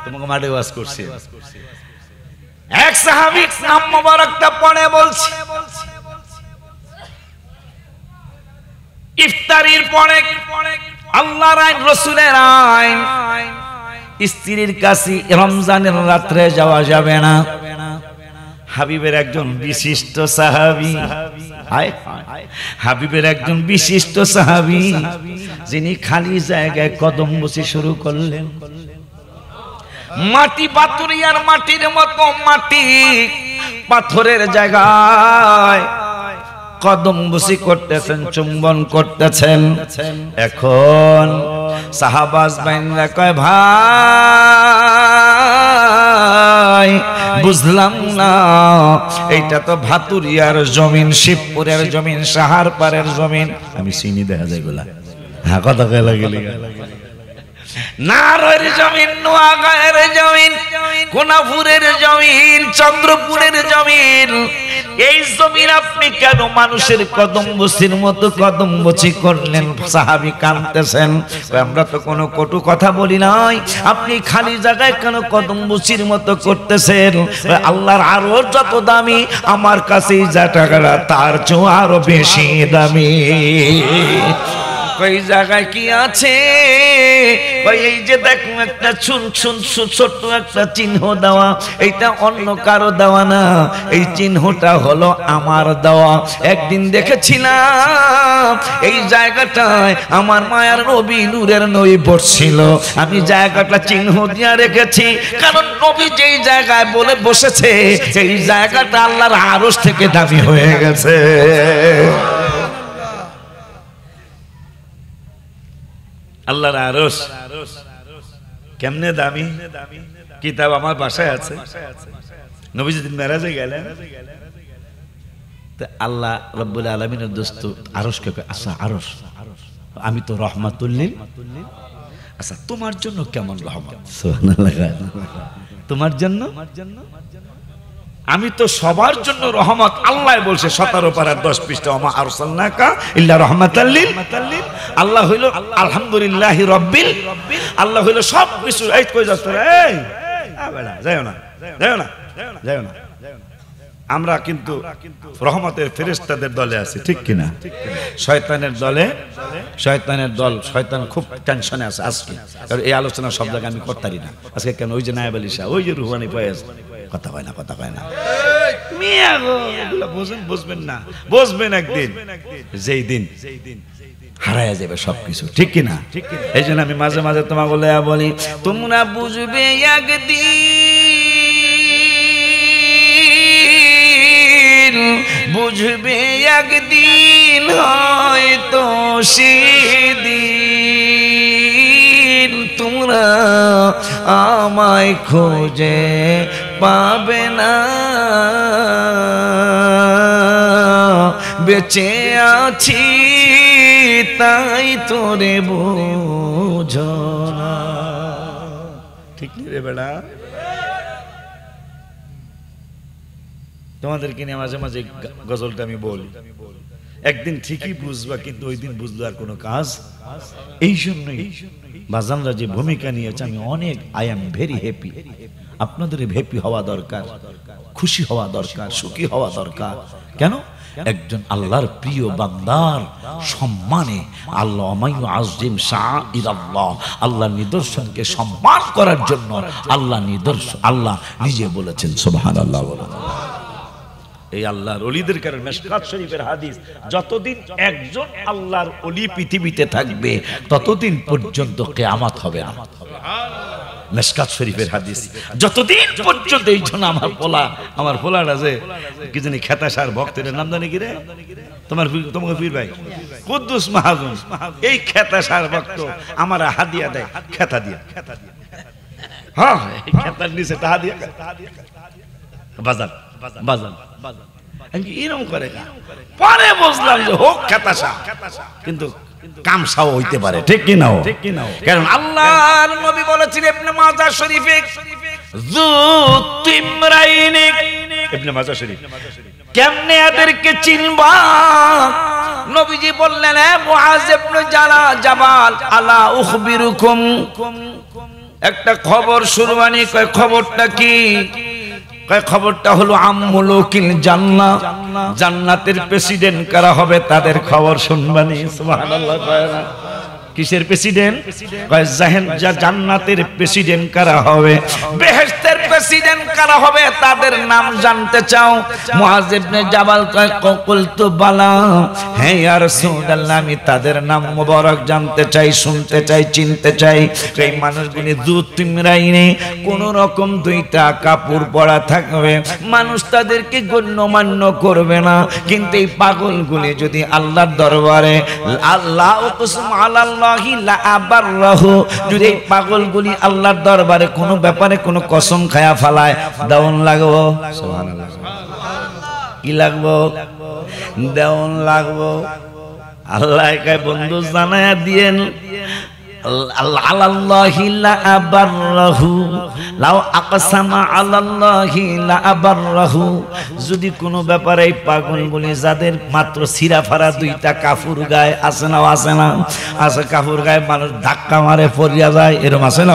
তোমাকে মাঠে ওয়াজ করছি, এক সাহাবী নাম মোবারকটা পড়ে বলছি, ইফতারির পরে আল্লাহর আইন, রাসূলের আইন, স্ত্রীর কাছে রমজানের রাত্রে যাওয়া যাবে না। হাবিবের একজন বিশিষ্ট সাহাবী, হাবিবের একজন বিশিষ্ট সাহাবী যিনি খালি জায়গায় কদম বসে শুরু করলেন। মাটি পাথরিয়ার মাটির মতো মাটি পাথরের জায়গায় কদম বসি করতেছেন, চুম্বন করতেছেন। এখন সাহাবাজ বাইনরা কয়, ভাই বুঝলাম না, এইটা তো ভাতুরিয়ার জমিন, শিবপুরের জমিন, সাহারপাড়ের জমিন। আমি চিনি, দেখা যায় গোলা, হ্যাঁ কথা গেলা গেলি, নারের জমিন, নোয়াগাঁয়ের জমিন, কোনাপুরের জমিন, চন্দ্রপুরের জমিন। এই জমিন আপনি কেন মানুষের কদম বসির মতো কদম বসি করলেন? সাহাবী কাঁদতেছেন, আমরা তো কোনো কটু কথা বলি নাই, আপনি খালি জায়গায় কেন কদম বসির মতো করতেছেন? আল্লাহর আরো যত দামি, আমার কাছে যা টাকাটা তার চেয়েও আরো বেশি দামি। কই জায়গায় কি আছে? এই যে দেখো একটা ছোট্ট একটা চিহ্ন দেওয়া, এইটা অন্য কারো দেওয়া না, এই চিহ্নটা হলো আমার দেওয়া। একদিন দেখেছিলাম এই জায়গাটায় আমার মায়ার নবী নূরের নবী বসছিল, আমি জায়গাটা চিহ্ন দিয়ে রেখেছি, কারণ নবী যেই জায়গায় বলে বসেছে সেই জায়গাটা আল্লাহর আরশ থেকে দামি হয়ে গেছে। আল্লাহর আরশ কেমনে দামি? কিতাব আমার বাসায় আছে। নবী যেদিন মেরাজে গেলেন, আল্লাহ রাব্বুল আলামিনের দোস্ত আরশকে কয়, আচ্ছা আরশ, আমি তো রহমাতুল লিল, আচ্ছা তোমার জন্য কেমন রহমত? সুবহানাল্লাহ, তোমার জন্য? আমি তো সবার জন্য রহমত। আল্লাহ বলছে 17 পারার 10 পৃষ্ঠা, ওমা আরসালনাকা ইল্লা রাহমাতাল লিল। আল্লাহ হইল আলহামদুলিল্লাহি রাব্বিল, আল্লাহ হইল সব কিছু। এই কই যাচ্ছ রে? এই বেটা যাও না, যাও না, যাও না। আমরা কিন্তু রহমতের ফেরেশতাদের দলে আছি, ঠিক কিনা? শয়তানের দলে, শয়তানের দল, শয়তান খুব টেনশনে আছে আজকে, কারণ এই আলোচনা সব জায়গায় আমি করতারি না আজকে। কেন? ওই যে নায়েব আলী শাহ, ওই যে রুহানি ফয়েজ, কথা কয় না, কথা কয় না। মিয়া গো, এগুলো বুঝেন, বুঝবেন না, বুঝবেন একদিন, যেই দিন হারায়া যাবে সবকিছু, ঠিক কিনা? এই জন্য আমি মাঝে মাঝে তোমাকে বলি, তোমরা বুঝবে একদিন, বুঝবে একদিন, হয়তো সেদিন তোমরা আমায় খোঁজে পাবে না, বেঁচে আছি তাই তোরে বোঝো না। ঠিক নেই রে বেড়া? তোমাদেরকে নিয়ে মাঝে মাঝে গজলটা আমি বলি, একদিন ঠিকই বুঝবা, কিন্তু ওই দিন বুঝলো আর কোনো কাজ। এই জন্যই বাজানরা যে ভূমিকা নিয়েছে, আমি অনেক, আই এম ভেরি হ্যাপি। আপনাদের হ্যাপি হওয়া দরকার, খুশি হওয়া দরকার, সুখী হওয়া দরকার। কেন? একজন আল্লাহর প্রিয় বান্দার সম্মানে, আল্লাহ মাইয়ু আযিম শাআইরাল্লাহ, আল্লাহর নিদর্শনকে সম্মান করার জন্য আল্লাহ নিদর্শন, আল্লাহ নিজে বলেছেন সুবহানাল্লাহ। এই আল্লাহর ওলিদের কারণে মিশকাত শরীফের হাদিস, যতদিন একজন আল্লাহর ওলি পৃথিবীতে থাকবে ততদিন পর্যন্ত কিয়ামত হবে না। মিশকাত শরীফের হাদিস। যতদিন পর্যন্ত এই জন্য আমার পোলাটা যে কি জানি খেতাসার ভক্তের নাম জানি কি রে তোমাকে পীর ভাই কুদ্দুস মাহাজুন, এই খেতাসার ভক্ত আমার হাদিয়া দেয় খেতা দিয়া, হ্যাঁ এই খেতার নিচে টাহা দিয়া বাজার বাজার এরকম করে। পরে বুঝলাম যে হোক খেতাসা কিন্তু কামসাও হইতে পারে, ঠিক কি না? কারণ আল্লাহর নবী বলেছেন ইবনে মাজাহ শরীফে, যুতিমরাইনি ইবনে মাজাহ শরীফ, কেমনে এদেরকে চিনবা? নবীজি বললেন, এ মুআজ ইবনে জাবাল, আলা উখবিরুকুম, একটা খবর শুরবানি। কয় খবরটা কি? কয় খবরটা হলো আমুলুকিল জান্নাহ, জান্নাতের প্রেসিডেন্ট কারা হবে তাদের খবর শুনবানি। সুবহানাল্লাহ। কয় না কিসের প্রেসিডেন্ট? কয় জান্নাতের প্রেসিডেন্ট কারা হবে, বেহেশতের প্রেসিডেন্ট কারা হবে তাদের নাম জানতে চাও? মুআজ ইবনে জাবাল কয় কুলতু বালা, হ্যাঁ ইয়া রাসূলুল্লাহ, আমি তাদের নাম মোবারক জানতে চাই, শুনতে চাই, চিনতে চাই। এই মানুষগুলি যুতিমরাইনি, কোন রকম দুইটা কাপড় পরা থাকবে, মানুষ তাদেরকে গণ্যমান্য করবে না। কিন্তু এই পাগলগুলি যদি আল্লাহর দরবারে আল্লাহ কসম আল্লাহ যদি এই পাগলগুলি আল্লাহর দরবারে কোনো ব্যাপারে কোনো কসম খায়া ফালায়, দেওয়ান লাগবো। সুবহানাল্লাহ। কি লাগবো? দেওয়ান লাগবো। আল্লাহ কয় বন্ধু জানায়া দিয়েন, আল্লাহি লা আবাররাহু, লাউ আকসামা আলাল্লাহি লা আবাররাহু, যদি কোনো ব্যাপারে এই পাগলগুলি যাদের মাত্র সিরাফারা দুইটা কাফুর গায়ে আছে না, আছে না? আছে। কাফুর গায়ে মানুষ ধাক্কা মারে পড়িয়া যায়, এরকম আছে না?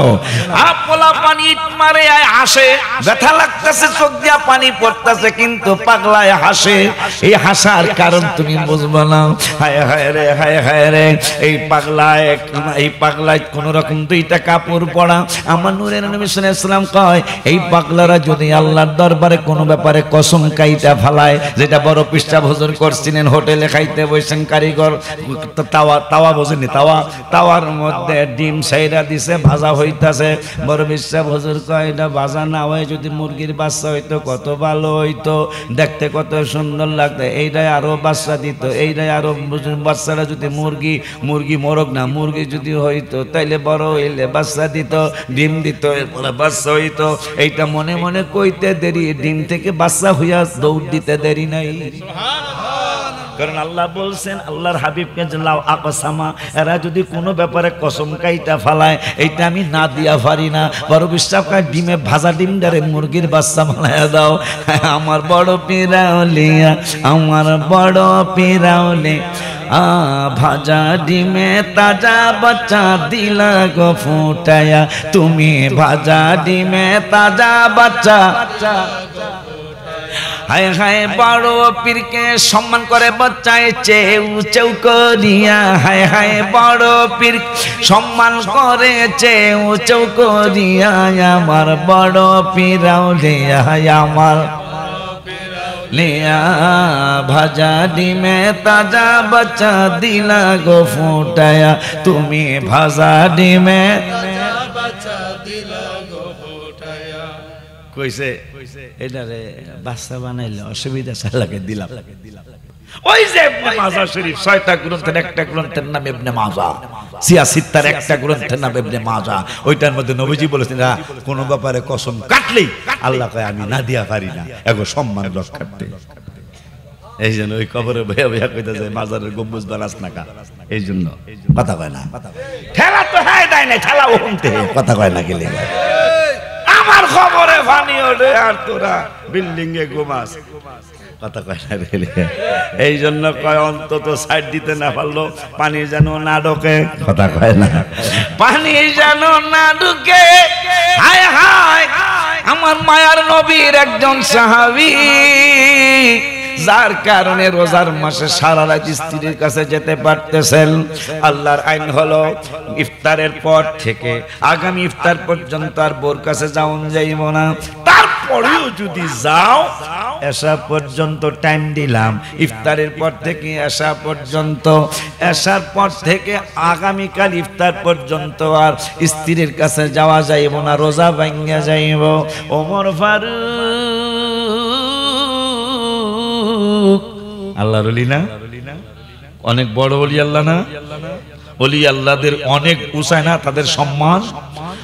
পোলা পানি মারে হাসে, ব্যথা লাগতেছে, চোখ দিয়া পানি পড়তেছে, কিন্তু পাগলায় হাসে। এই হাসার কারণ তুমি বুঝবো না। হায় হায় রে, হায় হায় রে, এই পাগলায় কোন রকম দুইটা কাপড় পরা। আমার নূরের নবী সাল্লাল্লাহু আলাইহি ওয়াসাল্লাম কয়, এই পাগলারা যদি আল্লাহর দরবারে কোনো ব্যাপারে কসম কাইটা ফালায়, যেটা বড় পৃষ্ঠা হুজুর করছিলেন, হোটেলে খাইতে বসেন, কারিগর তাওয়া বোঝেনি, তাওয়ার মধ্যে ডিম সাইরা দিছে, ভাজা হইতাছে। বড় পৃষ্ঠা হুজুর কয়, এটা ভাজা না হয় যদি মুরগির বাচ্চা হইতো কত ভালো হইতো, দেখতে কত সুন্দর লাগতো, এইটাই আরো বাচ্চা দিত, এইটাই আরো বাচ্চারা যদি মুরগি মরক না, মুরগি যদি হইতো তাইলে বড় হইলে বাচ্চা দিত, ডিম দিত, এরপরে বাচ্চা হইতো। এইটা মনে মনে কইতে দেরি, ডিম থেকে বাচ্চা হইয়া দৌড় দিতে দেরি নাই। কারণ আল্লাহ বলছেন, আল্লাহর হাবিবকে লাউ আকসামা, এরা যদি কোনো ব্যাপারে কসম কাইটা ফালায়, এইটা আমি না দিয়া পারি না। বড় বিশ্বাস করে ডিমে ভাজা ডিম দারে মুরগির বাচ্চা বানায়া দাও। আমার বড় পিরাউলিয়া, আমার বড় পিরাউলি, ভাজা ডিমে তাজা বাচ্চা দিলা গো ফুটায়া, তুমি ভাজা ডিমে তাজা বাচ্চা। হায় হায় বড় পীরকে সম্মান করে বাচ্চায় চেউ চেউ করিয়া, হায় হায় বড় পীর সম্মান করে চেউ চেউ করিয়া, আমার বড় পিরাউলিয়া, আমার লিয়া ভাজা ডিমে তাজা বাচ্চা দিলা গো ফুটায়া, তুমি ভাজা ডিমে তাজা বাচ্চা দিলা গো ফুটায়া। কইছে এটারে বাচ্চা বানাইলে অসুবিধা লাগে, দিলাম। ওই যে ইবনে মাজাহ শরীফ, ৬টা গ্রন্থের একটা গ্রন্থের নাম ইবনে মাজাহ, সিয়াসিত্তার একটা গ্রন্থের নাম ইবনে মাজাহ। ওইটার মধ্যে নবীজি বলেছেন, কোন ব্যাপারে কসম কাটলেই আল্লাহ কয় আমি না দিয়া পারি না, এগো সম্মান রক্ষার্থে। এই জন্য ওই কবরে ভয়া ভয়া কইতেছে মাজারের গম্বুজ বানাস না কা, এই জন্য কথা কয় না। ঠেলা তো হ্যাঁ দেয় না, ঠেলা ওমতে কথা কয় না গেলে আমার খবরে পানি ওঠে আর তোরা বিল্ডিং এ ঘুমাস, কথা কয় না রে। এই জন্য কয় অন্তত সাইড দিতে না পারলো পানি যেন না ঢোকে, কথা কয় না, পানি যেন না ঢুকে। হায় হায় আমার মায়ার নবীর একজন সাহাবী, যার কারণে রোজার মাসে সারা রাত স্ত্রীর কাছে যেতে পারতেছেন। আল্লাহর আইন হলো ইফতারের পর থেকে আগামী ইফতার পর্যন্ত আর বোর কাছে যাওন যাইব না। তারপরেও যদি যাও এশা পর্যন্ত টাইম দিলাম, ইফতারের পর থেকে এশা পর্যন্ত, এশার পর থেকে আগামীকাল ইফতার পর্যন্ত আর স্ত্রীর কাছে যাওয়া যাইব না, রোজা ভাঙ্গা যাইব। ওমর ফারুক আল্লাহর ওলি না, অনেক বড় ওলি আল্লাহ না, ওলি আল্লাহদের অনেক উসায় না তাদের সম্মান।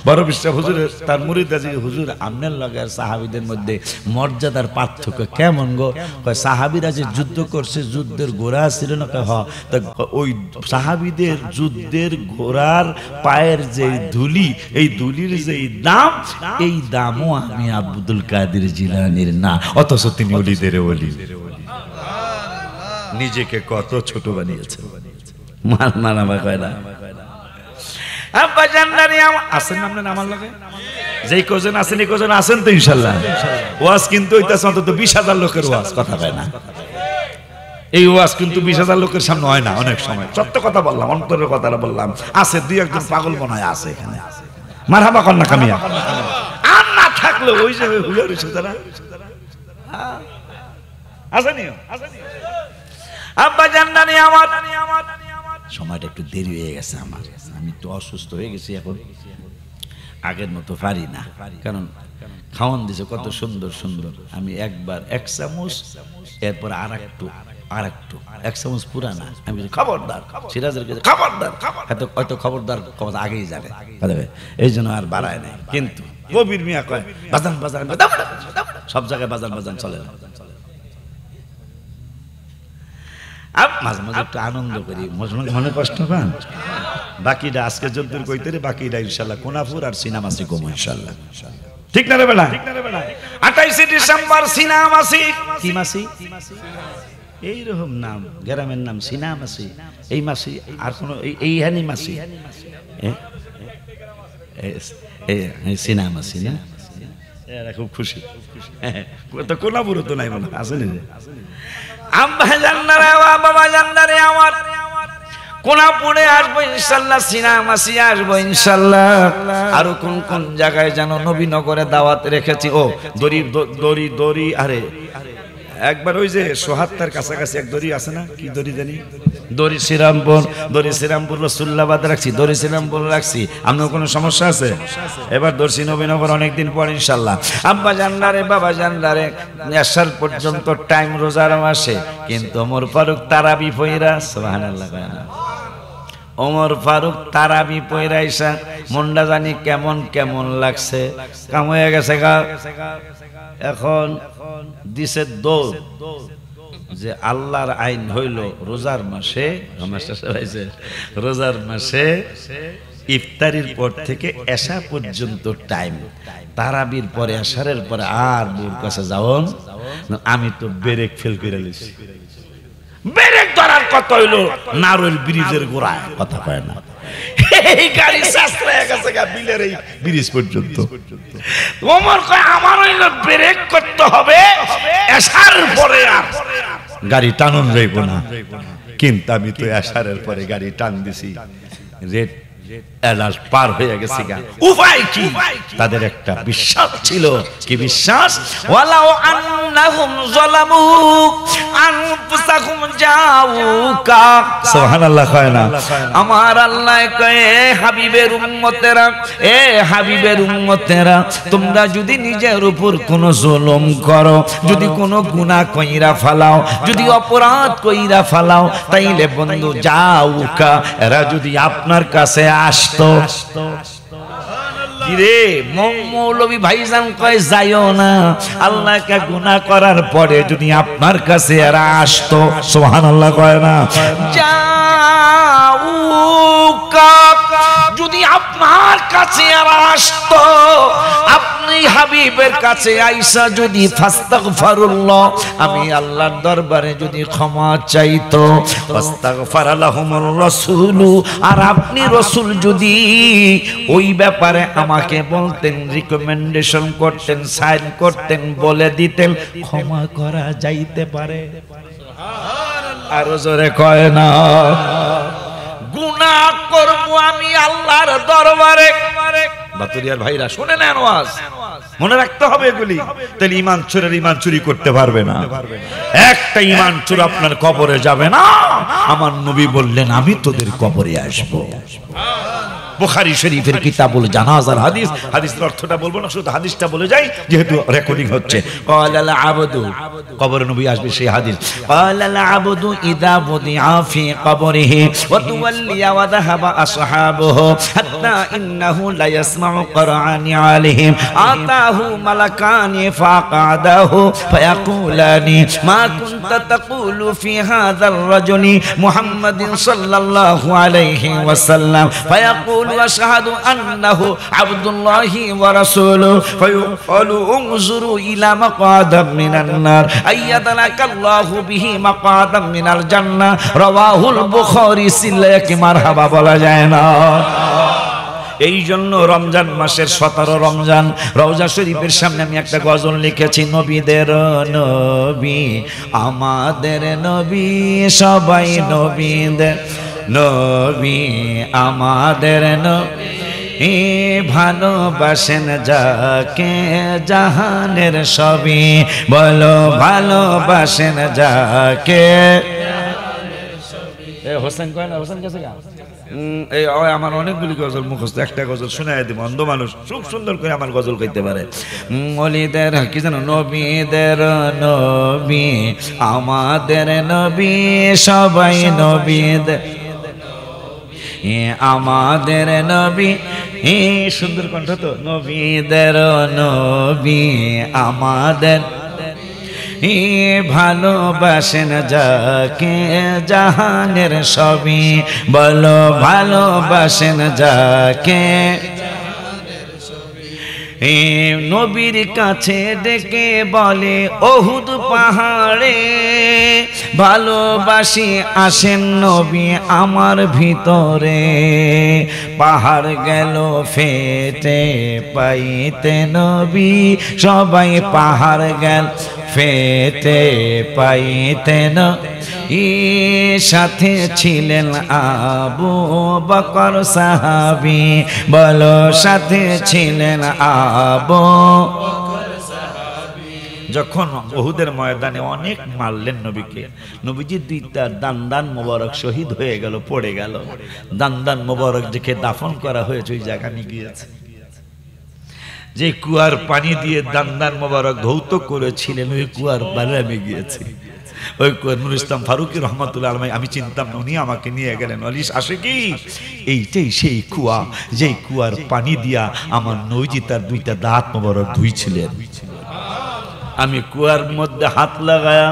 বড় বিশ্বাস হুজুরের তার মুরিদ আছে, হুজুর আমনের লগে আর সাহাবীদের মধ্যে মর্যাদার পার্থক্য কেমন গো? কয় সাহাবীরা যে যুদ্ধ করছে যুদ্ধের ঘোড়া ছিল না, কয় হ্যাঁ, ওই সাহাবীদের যুদ্ধের ঘোড়ার পায়ের যে ধুলি, এই ধুলির যে দাম, এই দামও আমি আব্দুল কাদের জিলানীর না, অথচ তিনি ওলিদের ওলি। নিজেকে কত ছোট বানিয়েছে, মানাবা কয় না। আব্বা জান্নারি আছেন আপনার আমার লাগে, যেই কোজন আছেন এই কোজন আছেন তো ইনশাআল্লাহ। ওয়াজ কিন্তু হইতাছে অন্তত 20,000 লোকের ওয়াজ, কথা কয় না। এই ওয়াজ কিন্তু 20,000 লোকের সামনে হয় না অনেক সময়। সত্য কথা বললাম, অন্তরের কথাটা বললাম। আছে দুই একজন পাগল মনে আছে এখানে, মারহাবা কর না কামিয়া। আর না থাকলে ওই যে হুইয়া রইছে তারা আসেনি। আব্বা জান্নারি আমার সময়টা একটু দেরি হয়ে গেছে আমার, আমি তো অসুস্থ হয়ে গেছি এখন, আগের মতো পারি না, কারণ খাওয়ান দিছে কত সুন্দর সুন্দর। আমি একবার 1 চামচ, এরপর আর একটু এক চামচ পুরানা। আমি খবরদার সিরাজের কাছে খবরদার, হয়তো খবরদার আগেই যাবে, এই জন্য আর বাড়ায় নাই। কিন্তু কবির মিয়া কয় বাজান বাজান, সব জায়গায় বাজান বাজান চলে না। মাঝে মাঝে একটু আনন্দ করি, মনে কষ্ট পান। বাকিটা আজকে যদ্দুর কইতে রে, বাকিটা ইনশাআল্লাহ কোনাপুর আর সিনামাসি কম ইনশাআল্লাহ, ঠিক না রে বেলা? 28 ডিসেম্বর সিনামাসি। কি মাসি? এইরকম নাম, গ্রামের নাম সিনামাসি। এই মাসি আর কোন এইহানি মাসি, সিনামাসি না? এরা খুব খুশি। তো কোনাপুরও তো নাই মনে আসেনি রে। আব্বা জান্নারে বাবা জান্নারে আমার কোনাপুরে আসবো ইনশাআল্লাহ, সিনামাসি আসবো ইনশাআল্লাহ। আরো কোন কোন জায়গায় যেন নবীনগরে দাওয়াত রেখেছি। ও দড়ি আরে একবার ওই যে ৭৪ কাছাকাছি এক দড়ি আছে না, কি দড়ি জানি, দড়ি শ্রীরামপুর রসুল্লাবাদ রাখছি, দড়ি শ্রীরামপুর রাখছি। আপনার কোনো সমস্যা আছে? এবার দর্শী নবীনগর অনেকদিন পর ইনশাআল্লাহ। আব্বা জান্নারে বাবা জান্নারে এশার পর্যন্ত টাইম রোজার মাসে, কিন্তু ওমর ফারুক তারাবি পয়রা, সুবহানাল্লাহ, ওমর ফারুক তারাবি পয়রা ইসা মনটা জানি কেমন কেমন লাগছে, কাম হয়ে গেছে গা। এখন দিছে দৌড় যে আল্লাহর আইন হইল রোজার মাসে, রোজার মাসে ইফতারির পর থেকে এশা পর্যন্ত টাইম, তারাবির পরে এশারের পরে আর বউর কাছে যাওন। আমি তো ব্রেক ফেল করে লিছি, ব্রেক ধরার কথা হইল নারোল ব্রিজের গোড়ায়, কথা কয় না। এই গাড়ি সাশ্রয় গেছে গা বিলের এই ব্রিজ পর্যন্ত। ওমর কয় আমার হইল ব্রেক করতে হবে এশারের পরে, আর গাড়ি টানুন যাইব না। কিন্তু আমি তো এশারের পরে গাড়ি টান দিছি, রেড অ্যালার্ট পার হয়ে গেছে গা। উপায় কি? তাদের একটা বিশ্বাস ছিল, কি বিশ্বাস? ওয়ালাউ আন্নাহুম যালামু আনফুসাহুম জাউকা, সুবহানাল্লাহ কয় না? আমার আল্লাহ কয় হাবিবের উম্মতেরা, এ হাবিবের উম্মতেরা, তোমরা যদি নিজের উপর কোন জুলুম করো, যদি কোন গুনাহ কইরা ফালাও, যদি অপরাধ কইরা ফালাও, তাইলে বন্ধু জাউকা, এরা যদি আপনার কাছে আসতো, কিরে মৌলভী ভাইজান কয় যাইও না, আল্লাহকে গুনাহ করার পরে যদি আপনার কাছে এরা আসতো, সুবহানাল্লাহ কয় না? জাউকা, যদি আপনার কাছে এরা আসতো, আপনি হাবিবের কাছে আইসা যদি ফাস্তাগফিরুল্লাহ, আমি আল্লাহর দরবারে যদি ক্ষমা চাইতো, ফাস্তাগফার লাহুমুর রাসূল, আর আপনি রাসূল যদি ওই ব্যাপারে আমাকে বলতেন, রিকমেন্ডেশন করতেন, সাইন করতেন, বলে দিতেন, ক্ষমা করা যাইতে পারে। আরো জোরে কয় না? গুনাহ করব আমি আল্লাহর দরবারে। বাতুরিয়ার ভাইরা শুনে নেন ওয়াজ, মনে রাখতে হবে এগুলি, তাহলে ঈমান চোরের ঈমান চুরি করতে পারবে না। একটা ঈমান চোর আপনার কবরে যাবে না, আমার নবী বললেন আমি তোদের কবরে আসব। বুখারী শরীফের কিতাবুল জানাজার হাদিস, হাদিসের অর্থটা বলবো না, শুধু হাদিসটা বলে যাই যেহেতু রেকর্ডিং হচ্ছে। ক্বালাল আবদু, কবরে নবী আসবে সেই হাদিস। ক্বালাল আবদু ইযা বুদিআ ফি কবরিহি ওয়া তুওয়াল্লিয়া ওয়া যাহাবা আসহাবুহু হাত্তা ইন্নাহু লা ইয়াসমাউ কুরআনি আলাইহিম আতাহু মালাকানি ফাকাদাহু ফায়াকুলানি মা কুনতা তাকুলু ফি হাযার রাজুলি মুহাম্মাদিন সাল্লাল্লাহু আলাইহি ওয়াসাল্লাম ফায়াকুল واشهد انه عبد الله ورسوله فيقول انظروا الى مقعد من النار ايدلك الله به مقعد من الجنه رواه البخاري সিল্লাকে মারহাবা বলা যায় না। এই জন্য রমজান মাসের 17 রমজান রওজা শরীফের সামনে আমি একটা গজল লিখেছি, নবীদের নবী আমাদের নবী সবাই নবীদের নবী আমাদের নবী ভালোবাসেন যাকে জাহানের সবই, বলো ভালোবাসেন যাকে। হোসেন কয় না, হোসেন কাছে গা এই আমার অনেকগুলি গজল মুখস্থ, একটা গজল শোনায় দিব, অন্ধ মানুষ খুব সুন্দর করে আমার গজল কইতে পারে। ওলিদের কি জানো, নবীদের নবী আমাদের নবী সবাই নবীদের আমাদের নবী, সুন্দর কণ্ঠ তো, নবীদের নবী আমাদের ভালোবাসেন যাকে জাহানের সবই, বলো ভালোবাসেন যাকে। নবীর কাছে ডেকে বলে ওহুদ পাহাড়ে ভালোবাসি আসেন নবী আমার ভিতরে, পাহাড় গেল ফেটে পাইতে নবী সবাই, পাহাড় গেল ফেটে পাইতে নবী, সাথে ছিলেন আবু বকর সাহাবী, বলো সাথে ছিলেন আবু। যখন ওহুদের ময়দানে অনেক মারলেন নবীকে, নবীজি দুইটা দান্দান মোবারক শহীদ হয়ে গেল, পড়ে গেল। দান্দান মোবারক যেকে দাফন করা হয়েছে ওই জায়গা নিয়ে গিয়েছে, যে কুয়ার পানি দিয়ে দান্দান মোবারক ধৌত করেছিলেন ওই কুয়ার বারামে গিয়েছে। ওই নুর ইসলাম ফারুকী রহমাতুল্লাহ আলাইহি, আমি চিনতাম না, উনি আমাকে নিয়ে গেলেন। অলিশ আসে কি, এইটাই সেই কুয়া, যেই কুয়ার পানি দিয়া আমার নবীজি তার দুইটা দাঁত মোবারক ধুইছিলেন। আমি কুয়ার মধ্যে হাত লাগায়া,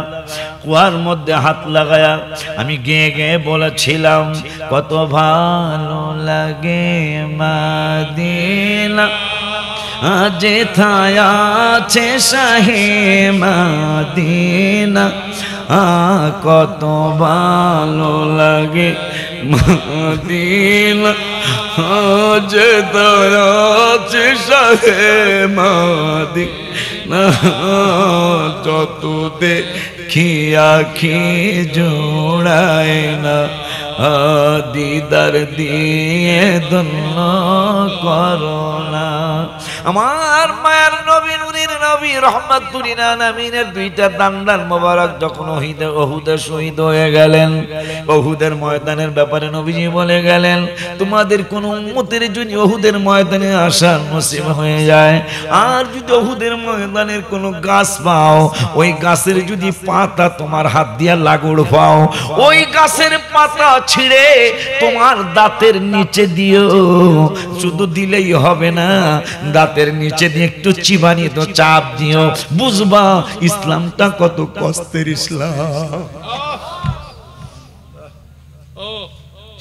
কুয়ার মধ্যে হাত লাগায়া আমি গেয়ে গেয়ে বলেছিলাম, কত ভালো লাগে মাদিনা যেথায় আছে শাহে মাদিনা, কত ভালো লাগে মাদিনা যেথায় আছে শাহে মাদিনা, যত দেখি আখি জোড়ায় না দিদার দিয়ে ধন্য করোনা। আমার মায়ের নবী নূরের নবী রহমাতুল আলামিনের দুইটা দান্দান মোবারক যখন ওহুদে শহীদ হয়ে গেলেন, ওহুদের ময়দানের ব্যাপারে নবীজি বলে গেলেন, তোমাদের কোন উম্মতের যদি ওহুদের ময়দানে আসার নসিব হয়ে যায়, আর যদি ওহুদের ময়দানের কোন গাছ পাও, ওই গাছের যদি পাতা তোমার হাত দিয়া লাগড় পাও, ওই গাছের পাতা ছিঁড়ে তোমার দাঁতের নিচে দিও। শুধু দিলেই হবে না, দাঁতের নিচে দিয়ে একটু চিবানি তো চাপ দিও, বুঝবা ইসলামটা কত কষ্টের ইসলাম।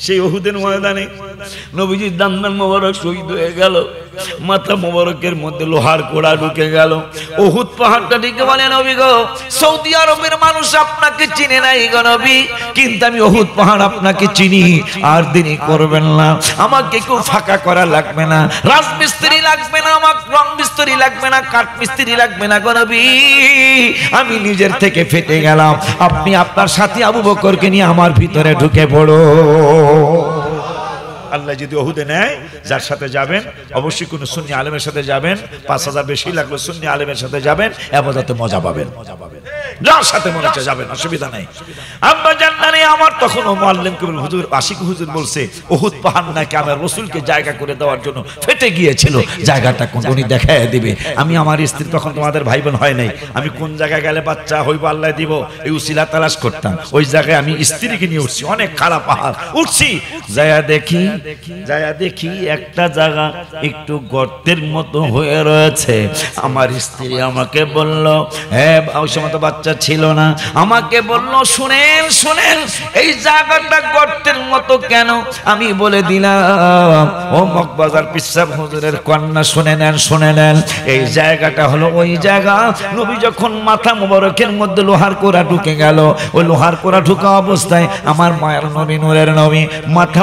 সেই ওহুদের ময়দানে নবীজির দান্দান মোবারক শহীদ হয়ে গেল, মাথা মোবারকের মধ্যে লোহার কোড়া ঢুকে গেল। ওহুদ পাহাড়টা দিকে বলে, নবী গো, সৌদি আরবের মানুষ আপনাকে চিনে নাই গো নবী, কিন্তু আমি ওহুদ পাহাড় আপনাকে চিনি। আর দেরি করবেন না, আমাকে কেউ ফাঁকা করা লাগবে না, রাজমিস্ত্রি লাগবে না, আমার রং মিস্ত্রি লাগবে না, কাঠ মিস্ত্রি লাগবে না গো নবী, আমি নিজের থেকে ফেটে গেলাম। আপনি আপনার সাথী আবু বকরকে নিয়ে আমার ভিতরে ঢুকে পড়ো। আল্লাহ যদি ওহুদে নেয়, যার সাথে যাবেন অবশ্যই কোনো সুন্নি আলেমের সাথে যাবেন, 5000 বেশি লাগলো সুন্নি আলেমের সাথে যাবেন, ইবাদতে মজা পাবেন, যার সাথে মনে হচ্ছে যাবেন, অসুবিধা নাই। আব্বা জান্নারে আমার তখন ও মুআল্লিম কবির হুজুর আশিক হুজুর বলছে উহুদ পাহাড় নাকি আমার রাসূলকে জায়গা করে দেওয়ার জন্য ফেটে গিয়েছিল, জায়গাটা কোন উনি দেখায় দিবে। আমি আমার স্ত্রী তখন তোমাদের ভাই বোন হয় নাই, আমি কোন জায়গায় গেলে বাচ্চা হইব আল্লাহ দিব এই উসিলা তালাশ করতাম। ওই জায়গায় আমি স্ত্রীকে নিয়ে উঠছি, অনেক খারাপ পাহাড় উঠছি, যায়া দেখি একটা জায়গা একটু গর্তের মতো হয়ে রয়েছে। আমার স্ত্রী আমাকে বলল, হ্যাঁ ওই সময় তো বাচ্চা ছিল না, আমাকে বলল শুনেন এই জায়গাটা গর্তের মতো কেন? আমি বলে দিলাম, ও মগবাজার পিসাব হুজুরের কন্যা শুনে নেন, এই জায়গাটা হলো ওই জায়গা নবী যখন মাথা মোবারকের মধ্যে লোহার কোড়া ঢুকে গেল, ওই লোহার কোড়া ঢুকা অবস্থায় আমার মায়ের নবী নূরের নবী মাথা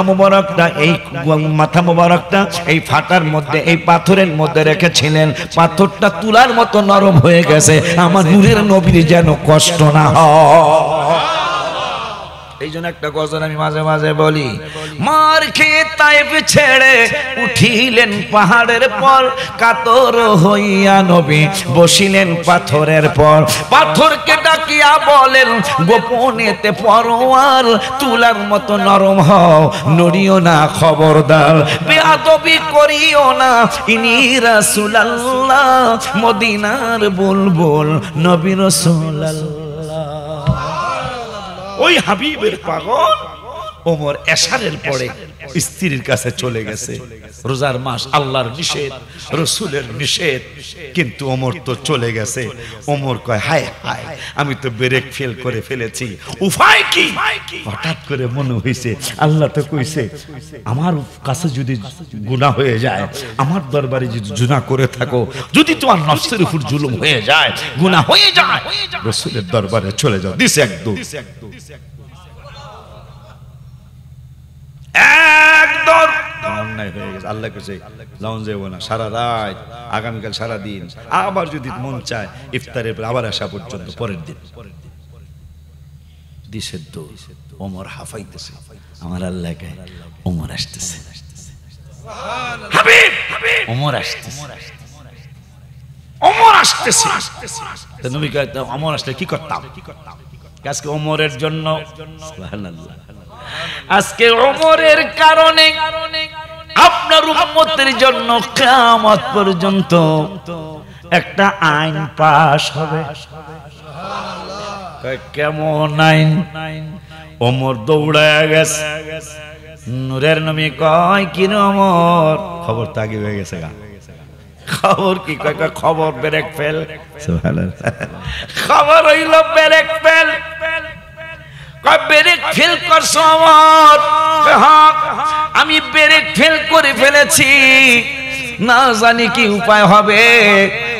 মোবারকটা এই ফাটার মধ্যে এই পাথরের মধ্যে রেখেছিলেন। পাথরটা তুলার মতো নরম হয়ে গেছে, আমার নূরের নবীর যেন কষ্ট না হয়। এই জন্য একটা গজল আমি মাঝে মাঝে বলি, মার খেয়ে তাইফ ছেড়ে উঠিলেন পাহাড়ের পর, কাতর হইয়া নবী বসিলেন পাথরের পর। পাথরকে ডাকিয়া বলেন গোপনেতে পরোয়ার, তুলার মতো নরম হও, নড়িও না খবরদার, বেয়াদবি করিও না, ইনি রাসূলুল্লাহ মদিনার বুলবুল নবী রাসূলুল্লাহ। ওই হাবিবের পাগল ওমর এশারের পরে স্ত্রীর কাছে চলে গেছে। রোজার মাস, আল্লাহর নিষেধ, রাসূলের নিষেধ, কিন্তু ওমর তো চলে গেছে। ওমর কয় হায় হায়, আমি তো ব্রেক ফেল করে ফেলেছি, উপায় কি? হঠাৎ করে মনে হইছে আল্লাহ তো কইছে আমার কাছে যদি গুনাহ হয়ে যায়, আমার দরবারে যদি গুনাহ করে থাকো, যদি তোমার নফসের উপর জুলুম হয়ে যায়, গুনাহ হয়ে যায়, রাসূলের দরবারে চলে যাও। দিছে একদম অন্যায় হয়ে গেছে। আল্লাহ কাছে যাওন যাব না, সারা রাত, আগামীকাল সারা দিন, আবার যদি মন চায় ইফতারের পর আবার আসা পর্যন্ত পরের দিন দিছে। তো ওমর হাফাইতেছে, আমার আল্লাহকে ওমর আসতেছে, হাবিব ওমর আসতেছে, ওমর আসতেছে। নবী কয় ওমর আসলে কি করতাম? আজকে ওমরের জন্য, সুবহানাল্লাহ, আজকে ওমরের কারণে আপনার উম্মতের জন্য কিয়ামত পর্যন্ত একটা আইন পাশ হবে। কেমন আইন? ওমর দৌড়ায় গেছে, নূরের নবী কয় কি রে ওমর? খবর তো আগে হয়ে গেছে গা। খবর কি? কয় খবর ব্রেক ফেল। সুবহানাল্লাহ, খবর হইল ব্রেক ফেল। ব্রেক ফেল করছো আমার? আমি ব্রেক ফেল করে ফেলেছি, না জানি কি উপায় হবে।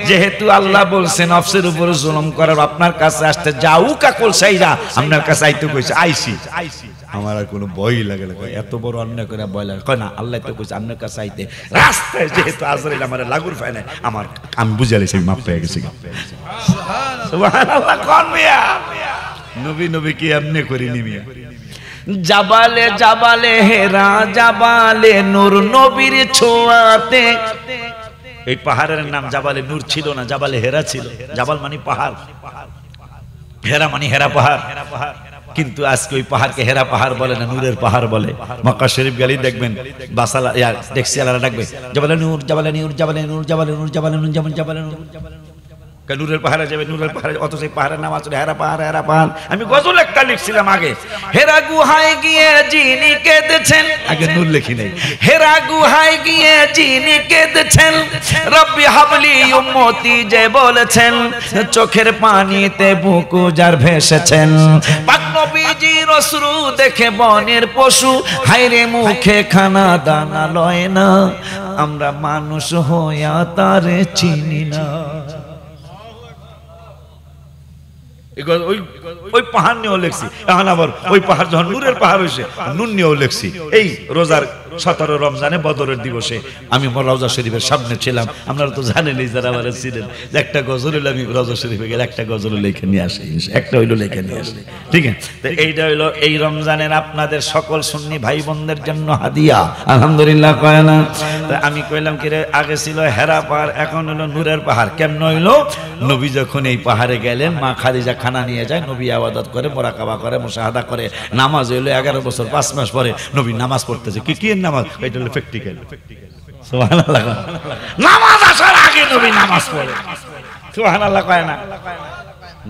যেহেতু আল্লাহ বলছেন নফসের উপর জুলুম করার, আপনার কাছে আসতে যাও কাকল সাইরা আপনার কাছে আইতে কইছে, আইছি। আমার আর কোনো ভয় লাগে না, এত বড় অন্যায় করে ভয় লাগে? কয় না, আল্লাহ তো কইছে আপনার কাছে আইতে। রাস্তায় যেহেতু আজরাইল আমার লাগুর পায় না, আমার আমি বুঝে গেছি, মাপ পেয়ে গেছি। সুবহানাল্লাহ, কোন মিয়া নবী কি এমনি করি নিমিয়া? জাবালে জাবালে হেরা, জাবালে নূর নবীর ছোঁয়াতে। এই পাহাড়ের নাম জাবালে নূর ছিল না, জাবালে হেরা ছিল। জাবাল মানে পাহাড়, হেরা মানে হেরা পাহাড়। কিন্তু আজকে ওই পাহাড়কে হেরা পাহাড় বলে না, নূরের পাহাড় বলে। মক্কা শরীফ গেলেই দেখবেন বাসালা ট্যাক্সিওয়ালারা ডাকবে জাবালে নূর, জাবালে নূর, জাবালে নূর, জাবালে নূর, জাবালে নূর, জাবালে নূর। নূরের পাহাড়ে যাবে, নূরের পাহাড়ে, অথচ পাহাড়ের নাম আসলে হেরা পাহাড়, হেরা পাহাড়। আমি গজল একটা লিখছিলাম আগে, হেরা গুহায় গিয়ে যিনি কেঁদেছেন, আগে নূর লিখি নাই, হেরা গুহায় গিয়ে যিনি কেঁদেছেন, রব্বি হাবলি উম্মতি যে বলেছেন, চোখের পানিতে বুকু যার ভেসেছেন। পাক নবীজির অশ্রু দেখে বনের পশু, হায়রে মুখে খানা দানা লয় না, আমরা মানুষ হইয়া তারে চিনি না। ওই পাহাড় নিয়েও লেখছি, এখন আবার ওই পাহাড় যখন নূরের পাহাড় হয়েছে, নুন নিয়েও লেখছি। এই রোজার 17 রমজানে বদরের দিবসে আমি রওজা শরীফের সামনে ছিলাম। আপনারা তো জানেনই যারা আমার ছিলেন যে একটা গজল হইলো আমি রওজা শরীফে গেলে একটা গজল লেখে নিয়ে আসি, একটা হইলো লেখে নিয়ে আসি। ঠিক আছে, তো এইটা হইলো এই রমজানের আপনাদের সকল সুন্নি ভাই বোনদের জন্য হাদিয়া। আলহামদুলিল্লাহ কয় না? আমি কইলাম কি রে, আগে ছিল হেরা পাহাড়, এখন হলো নূরের পাহাড়। কেমন হইলো? নবী যখন এই পাহাড়ে গেলেন, মা খাদিজা খানা নিয়ে যায়, নবী ইবাদত করে, মোরাকাবা করে, মুশাহাদা করে, নামাজ হইলো 11 বছর 5 মাস পরে নবী নামাজ পড়তেছে। কি নামাজ? এটা হলো প্র্যাকটিক্যাল। সুবহানাল্লাহ। নামাজ আসার আগে নবী নামাজ পড়ে। সুবহানাল্লাহ কয় না?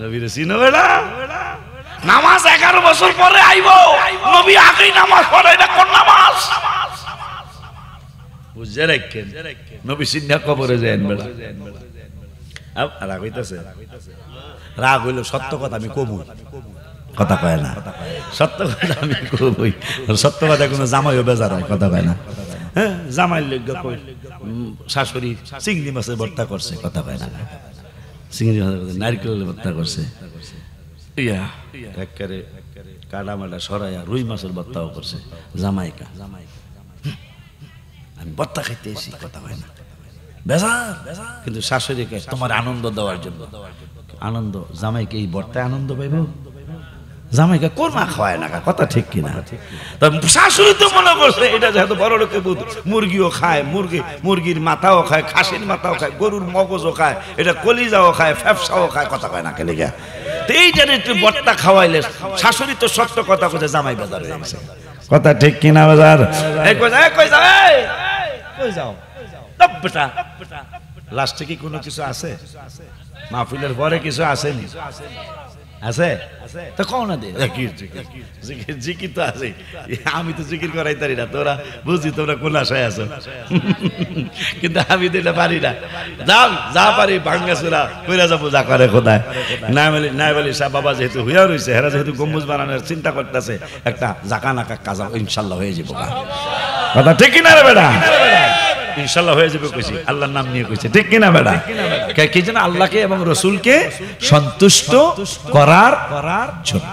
নবীর চিনো বেটা? নামাজ 11 বছর পরে আইবো, নবী আগেই নামাজ পড়ে। এটা কোন নামাজ? বুঝে রাখেন, নবী সিন্না কবরে যায় বেটা। রাগ হইতেছে? রাগ হইলো সত্য কথা আমি কবুল, কথা কয় না। সত্য কথা আমি কবই, সত্য কথা কোনো জামাইও বেজার হয়, কথা কয় না। হ্যাঁ, জামাইয়ের লোক কই শাশুড়ি চিংড়ি মাছের ভর্তা করছে, কথা কয় না। চিংড়ি মাছের নারকেলের ভর্তা করছে, ইয়া একেবারে কাটা মাটা সরাইয়া রুই মাছের ভর্তাও করছে জামাইকা। আমি ভর্তা খাইতে এসি, কথা হয় না, বেজার। কিন্তু শাশুড়িকে তোমার আনন্দ দেওয়ার জন্য, আনন্দ জামাইকে এই ভর্তায় আনন্দ পাইব? জামাইকে কোরমা খাওয়ায় না, কথা ঠিক কিনা? শাশুড়ি তো মনে করছে এটা যেহেতু বড় লোকের বুধ, মুরগিও খায়, মুরগির মাথাও খায়, খাসির মাথাও খায়, গরুর মগজও খায়, এটা কলিজাও খায়, ফ্যাপসাও খায়, কথা কয় না কেলে গা। এইটার একটু ভর্তা খাওয়াইলে শাশুড়ি তো সত্য কথা বলছে, জামাই বাজার হয়ে গেছে, কথা ঠিক কিনা? বাজার লাস্টে কি কোনো কিছু আছে? মাহফিলের পরে কিছু আসেনি? আছে তো কও না দে। জিকির তো আছে, আমি তো জিকির করাই পারি না, তোরা বুঝি তোরা কোন আশায় আছো, কিন্তু আমি তো এটা পারি না। যাও যা পারি ভাঙ্গা চূড়া কইরা যাবো, যা করে খোদায়। নায়েব আলী সাহেব বাবা যেহেতু হইয়া রয়েছে, হেরা যেহেতু গম্বুজ বানানোর চিন্তা করতেছে, একটা জাকা নাকা কাজ ইনশাল্লাহ হয়ে যাবো, কথা ঠিক কিনা রে বেটা? ইনশাআল্লাহ হয়ে যাবে কইছি, আল্লাহর নাম নিয়ে কইছে, ঠিক কিনা বেটা? কি যেন আল্লাহকে এবং রাসূলকে সন্তুষ্ট করার জন্য।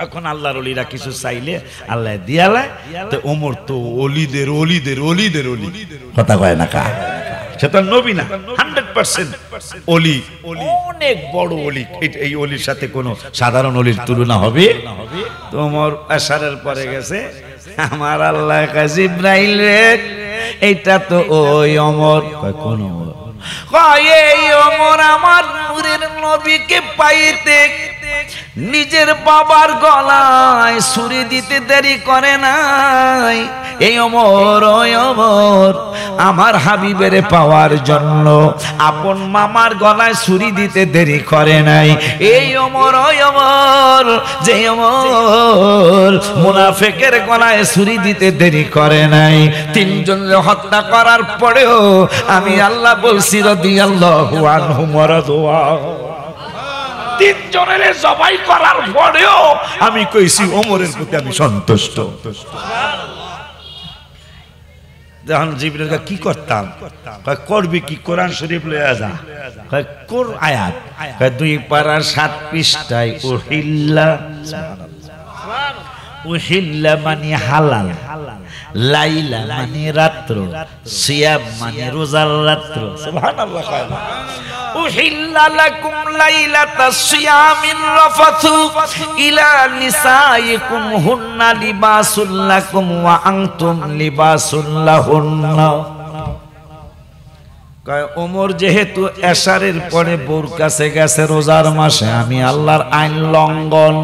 এখন আল্লাহর ওলিরা কিছু চাইলে আল্লাহ দিয়ালে, তো ওমর তো ওলিদের ওলিদের ওলিদের ওলি, কথা কয় না কা? সেটা নবী না, 100% ওলি, অনেক বড় ওলি। এই ওলির সাথে কোনো সাধারণ ওলির তুলনা হবে? তো ওমর আশারের পরে গেছে, আমার আল্লাহ কাছে জিবরাইল রে, এইটা তো ওই ওমর। কয় কোন ওমর? কয় এই ওমর আমার নূরের নবীকে পাইতে নিজের বাবার গলায় ছুরি দিতে দেরি করে নাই। এই ওমর ওই ওমর আমার হাবিবের পাওয়ার জন্য আপন মামার গলায় ছুরি দিতে দেরি করে নাই। এই ওমর ওই ওমর যে ওমর মুনাফিকের গলায় ছুরি দিতে দেরি করে নাই। তিনজনকে হত্যা করার পরেও আমি আল্লাহ বলছি রাদিয়াল্লাহু আনহু মারাদুয়া। তিনজনের জবাই করার পরেও আমি কইছি ওমরের প্রতি আমি সন্তুষ্ট। যখন জিবরাইল কি করতাম, করবি কি? কোরআন শরীফ লইয়া যা, কোন আয়াত? 2 পারা 7 পৃষ্ঠায় উহিল্লা। উহিল্লা মানে হালাল, লাইলা মানে রাত্র, সিয়াম মানে রোজার রাত্র। সুবহানাল্লাহ। উহিল্লা লাকুম লাইলাতাস সিয়ামির রাফাথু ইলা নিসাইকুম হুন্না লিবাসুল লাকুম ওয়া আনতুম লিবাসুল লাহুন্না। ওমর যেহেতু এশারের পরে বোর কাছে গেছে রোজার মাসে, আমি আল্লাহর আইন লঙ্ঘন।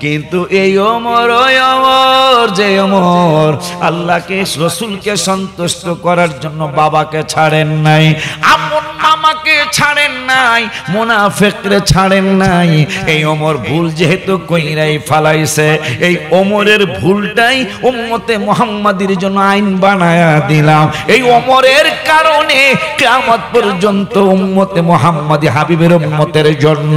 কিন্তু এই ওমর ওই ওমর যে ওমর আল্লাহকে রাসূলকে সন্তুষ্ট করার জন্য বাবাকে ছাড়েন নাই, আপন মামাকে ছাড়েন নাই, মুনাফিকরে ছাড়েন নাই। এই ওমর ভুল যেহেতু কইরাই ফালাইছে, এই ওমরের ভুলটাই উম্মতে মুহাম্মাদির জন্য আইন বানায়া দিলাম। এই ওমরের কারণে কিয়ামত পর্যন্ত উম্মতে মুহাম্মাদি হাবিবের উম্মতের জন্য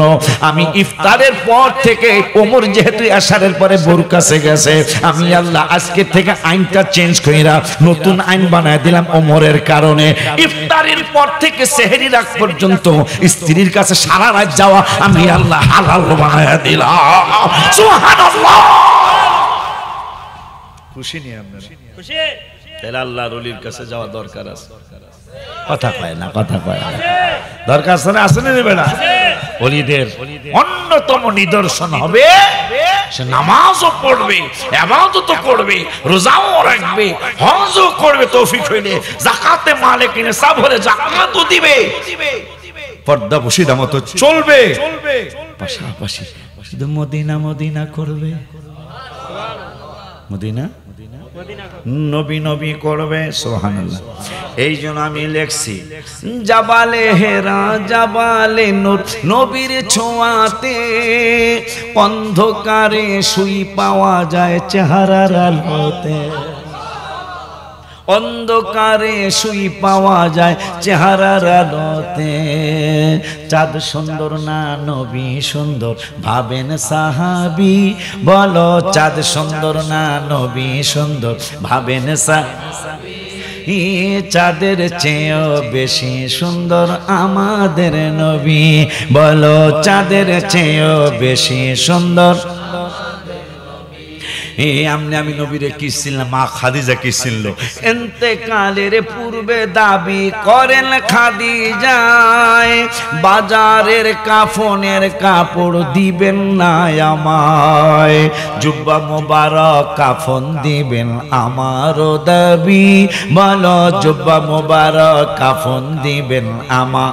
আমি ইফতারের পর থেকে ওমর যেহেতু এশারের পরে বোর কাছে গেছে, আমি আল্লাহ আজকে থেকে আইনটা চেঞ্জ কইরা নতুন আইন বানায় দিলাম ওমরের কারণে। ইফতারের পর থেকে সেহরি রাত পর্যন্ত স্ত্রীর কাছে সারা রাত যাওয়া আমি আল্লাহ হালাল বানায় দিলাম। সুবহানাল্লাহ। খুশি নিয়ে আপনারা তাহলে আল্লাহর ওলির কাছে যাওয়া দরকার আছে। কথা কয় না, কথা কয় না, দরকার আছে না? আসেনি বেড়া ওলিদের অন্যতম নিদর্শন হবে সে নামাজও পড়বে, ইবাদতও করবে, রোজাও রাখবে, হজও করবে, তৌফিক হইলে যাকাতে মালে কিনে সব হলে যাকাতও দিবে, পর্দা বসিদা মতো চলবে, পাশাপাশি শুধু মদিনা মদিনা করবে, মদিনা নবী নবী করবে। সুবহানাল্লাহ। এই জন্য আমি লেখছি জাবালে হেরা জাবালে নূর, নবীর ছোঁয়াতে অন্ধকারে শুই পাওয়া যায় চেহারার আলোতে, অন্ধকারে শুই পাওয়া যায় চেহারার আলোতে। চাঁদ সুন্দর না নবী সুন্দর ভাবেন সাহাবী, বলো চাঁদ সুন্দর না নবী সুন্দর ভাবেন সাহাবী। চাঁদের চেয়েও বেশি সুন্দর আমাদের নবী, বলো চাঁদের চেয়েও বেশি সুন্দর। আমি নবীরে কি ছিলাম, মা খাদিজা কি ছিল, ইন্তেকালের পূর্বে দাবি করেন খাদিজায় বাজারের কাফনের কাপড় দিবেন না আমায়, জুব্বা মোবারক কাফন দিবেন আমারও দাবি, বলো জুব্বা মোবারক কাফন দিবেন আমা।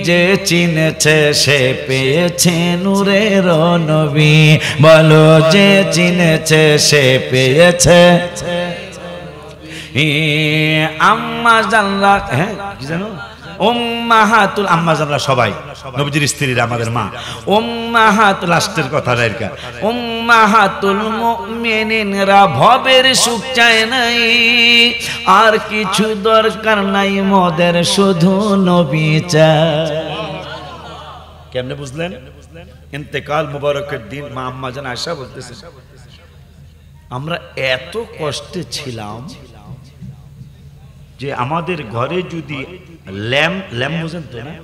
যে চিনেছে সে পেয়েছে নূরের নবী, বলো যে চিনেছে সে পেয়েছে। আম্মা জানলা, হ্যাঁ কি জানো, উম্মাহাতুল, আম্মা জানলা সবাই নবীজির স্ত্রীরা আমাদের মা। উম্মাহাতুল, লাস্টের কথা রাইকা, উম্মাহাতুল মুমিনিনরা ভবের সুখ চায় নাই, আর কিছু দরকার নাই মোদের শুধু নবী চায়। কেমনে বুঝলেন? ইন্তেকাল মুবারকের দিন মা আম্মা জান আয়েশা বলতেছেন, আমরা এত কষ্টে ছিলাম যে আমাদের ঘরে যদি ল্যাম্প বুঝেন তো না,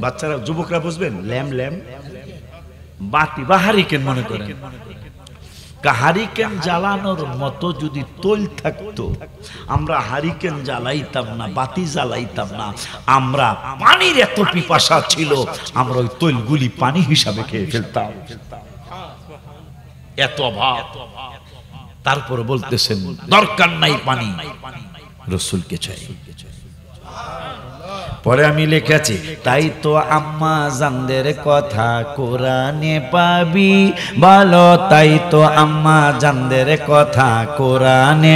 বাচ্চারা যুবকরা বুঝবেন, ল্যাম্প বাতি বা হারিকেন মনে করেন, হারিকেন জ্বালানোর মতো যদি তৈল থাকতো আমরা হারিকেন জ্বালাইতাম না, বাতি জ্বালাইতাম না, আমরা পানির এত পিপাসা ছিল আমরা ওই তৈলগুলি পানি হিসাবে খেয়ে ফেলতাম, এত অভাব। তারপর বলতেছেন দরকার নাই পানি, রাসূলকে চাই। পরে আমি লিখেছি তাই তো আম্মা জানদের কথা কোরআনে পাবি, বলো তাই তো আম্মা জানদের কথা কোরআনে।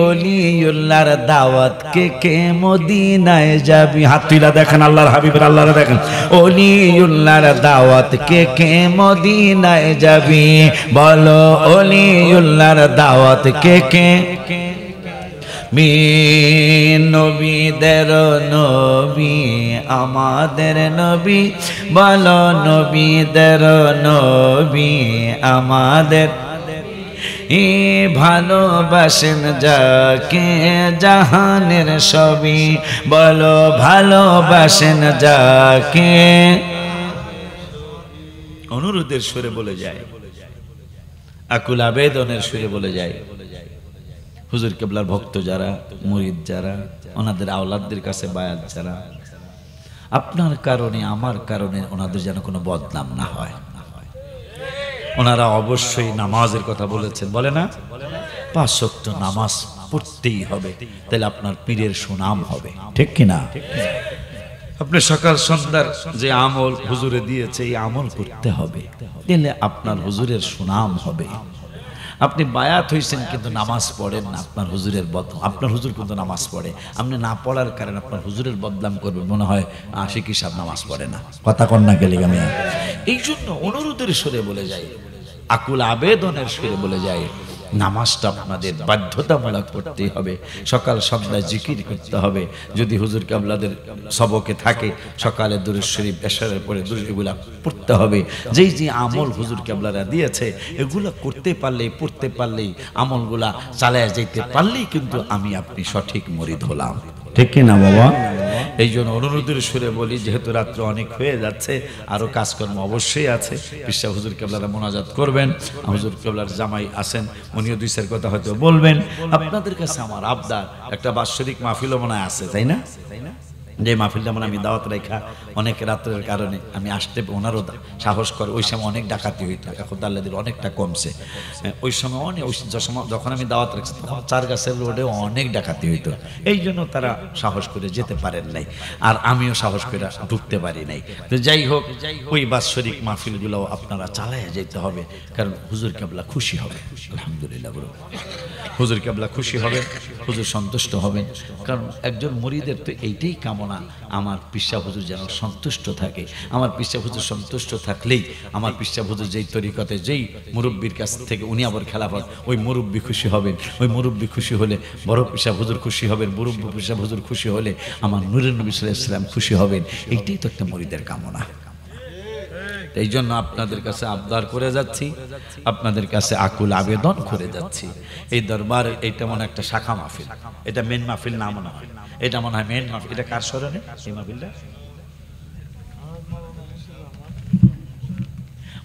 ওলিউল্লাহর দাওয়াত কে মদিনায় যাবি, হাত তুলা দেখেন আল্লাহর হাবিবের, আল্লাহর দেখেন। ওলিউল্লাহর দাওয়াত কে মদিনায় যাবি, বলো ওলিউল্লাহর দাওয়াত কে নবীদের নবী আমাদের নবী, বলো নবীদের নবী আমাদের। ভালোবাসেন যাকে জাহানের সবই, বলো ভালোবাসেন যাকে। অনুরোধের সুরে বলে যায়, আকুল আবেদনের সুরে বলে যায়, হুজুর কেবলার ভক্ত যারা, মুরিদ যারা, ওনাদের আওলাদদের কাছে বায়াত যারা, আপনার কারণে আমার কারণে ওনাদের যেন কোনো বদনাম না হয়। ওনারা অবশ্যই নামাজের কথা বলেছেন, বলে না? 5 ওয়াক্ত নামাজ পড়তেই হবে, তাহলে আপনার পীরের সুনাম হবে, ঠিক কিনা? আপনি সকাল সন্ধ্যার যে আমল হুজুরে দিয়েছে এই আমল করতে হবে, তাহলে আপনার হুজুরের সুনাম হবে। আপনি বায়াত হয়েছেন কিন্তু নামাজ পড়েন না, আপনার হুজুরের বদনাম। আপনার হুজুর কিন্তু নামাজ পড়ে, আপনি না পড়ার কারণে আপনার হুজুরের বদনাম করবেন, মনে হয় আশিকি সাহেব নামাজ পড়ে না, কথা কন্যা গেলে আমি। এই জন্য অনুরোধের সুরে বলে যাই, আকুল আবেদনের সুরে বলে যাই, নামাজটা আপনাদের বাধ্যতামূলক করতেই হবে, সকাল সন্ধ্যায় জিকির করতে হবে। যদি হুজুর কেবলাদের সবকে থাকে সকালে দুরূদ শরীফ, এশারের পরে দুরূদ, এগুলা পড়তে হবে। যেই যে আমল হুজুর কেবলারা দিয়েছে এগুলা করতে পারলেই, পড়তে পারলেই, আমলগুলা চালায় যেতে পারলেই কিন্তু আমি আপনি সঠিক মুরিদ হলাম, ঠিক কি না বাবা? এই জন্য অনুরোধের সুরে বলি, যেহেতু রাত্র অনেক হয়ে যাচ্ছে, আরো কাজকর্ম অবশ্যই আছে। পিসা হুজুর কেবলারা মোনাজাত করবেন, হুজুর কেবলার জামাই আছেন, উনিও দুই চার কথা হয়তো বলবেন। আপনাদের কাছে আমার আবদার, একটা বাৎসরিক মাহফিলও মনে আছে, তাই না? যে মাহফিলটা মানে আমি দাওয়াত রেখা অনেক রাত্রের কারণে আমি আসতে, ওনারও সাহস করে। ওই সময় অনেক ডাকাতি হইতো, এখন আল্লাহদের অনেকটা কমছে। ওই সময় অনেক, যখন আমি দাওয়াত রাখছি তখন চারগাছের রোডে অনেক ডাকাতি হইতো, এই জন্য তারা সাহস করে যেতে পারেন নাই, আর আমিও সাহস করে ঢুকতে পারি নাই। তো যাই হোক, ওই বাৎসরিক মাহফিলগুলো আপনারা চালাইয়া যেতে হবে, কারণ হুজুর কেবলা খুশি হবে। আলহামদুলিল্লাহ বলুন, হুজুর কেবলা খুশি হবেন, হুজুর সন্তুষ্ট হবেন। কারণ একজন মুরিদের তো এইটাই কামনা, আমার পিসা হুজুর যেন সন্তুষ্ট থাকে। আমার পিসা হুজুর সন্তুষ্ট থাকলেই আমার পিসা হুজুর যেই তরিকতে, যেই মুরব্বীর কাছ থেকে উনি আবার খেলাফত, ওই মুরব্বী খুশি হবেন। ওই মুরব্বী খুশি হলে বড় পিসা হুজুর খুশি হবেন, মুরব্বী পিসা হুজুর খুশি হলে আমার নূরের নবী সাল্লাল্লাহু আলাইহি ওয়াসাল্লাম খুশি হবেন। এইটাই তো একটা মুরিদের কামনা। এই জন্য আপনাদের কাছে আবদার করে যাচ্ছি, আপনাদের কাছে আকুল আবেদন করে যাচ্ছি, এই দরবার এইটা মনে একটা শাখা মাহফিল, এটা মেন মাহফিল না মনে হয়, এটা মনে হয় মেন মাহফিল। এটা কার স্মরণে এই মাহফিলটা?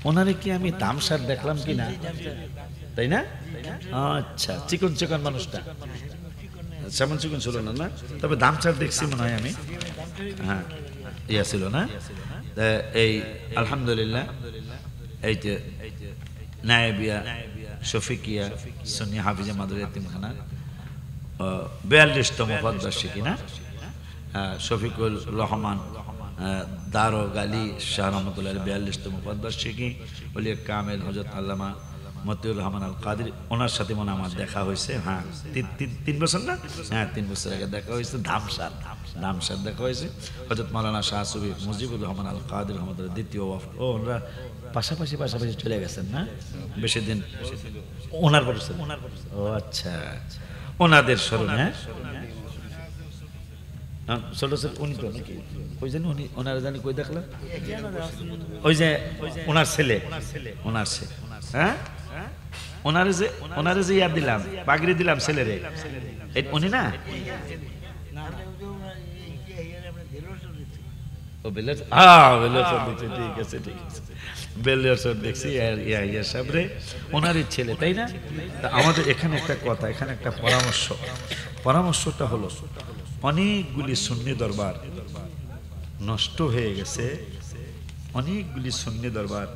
ওনারে কি আমি দামসার দেখলাম কি না, তাই না? আচ্ছা, চিকন চিকন মানুষটা সেমন চিকন ছিল না, না তবে দামসার দেখছি মনে হয় আমি। হ্যাঁ, ইয়া ছিল না? এই আলহামদুলিল্লাহ, এই যে নায়েবিয়া শফিকিয়া সুন্নি হাফিজে মাদ্রাসা এতিমখানা 42তম পদবার্ষিকী না? শফিকুল রহমান দারো গালি শাহ রহমতুল্লাহ 42তম পদবার্ষিকী। ওলিয়া কামেল হযরত আল্লামা মতিউর রহমান আল কাদের, ওনার সাথে মনে আমার দেখা হয়েছে। হ্যাঁ, 3 বছর না? হ্যাঁ, 3 বছর আগে দেখা হয়েছে। ধামসার দেখা হয়েছে। হযরত মাওলানা শাহ সুফি মুজিবুর রহমান আল কাদের রহমতুল্লাহ দ্বিতীয় ওয়াফ। ও ওনারা পাশাপাশি চলে গেছেন না বেশি দিন? ওনার পর, ও আচ্ছা, ওনাদের স্মরণে। হ্যাঁ, ছোট ছোট উনি তো নাকি ওই জানি, উনি ওনারা জানি কই দেখলেন, ওই যে ওনার ছেলে, হ্যাঁ, ওনারে যে ইয়া দিলাম, পাগড়ি দিলাম ছেলেরে, উনি না? ও বেলের, ঠিক আছে, বেলের দেখছি ইয়া সাবরে ওনারই ছেলে, তাই না? আমাদের এখানে একটা কথা, এখানে একটা পরামর্শটা হলো, অনেকগুলি সুন্নি দরবার নষ্ট হয়ে গেছে, অনেকগুলি সুন্নি দরবার,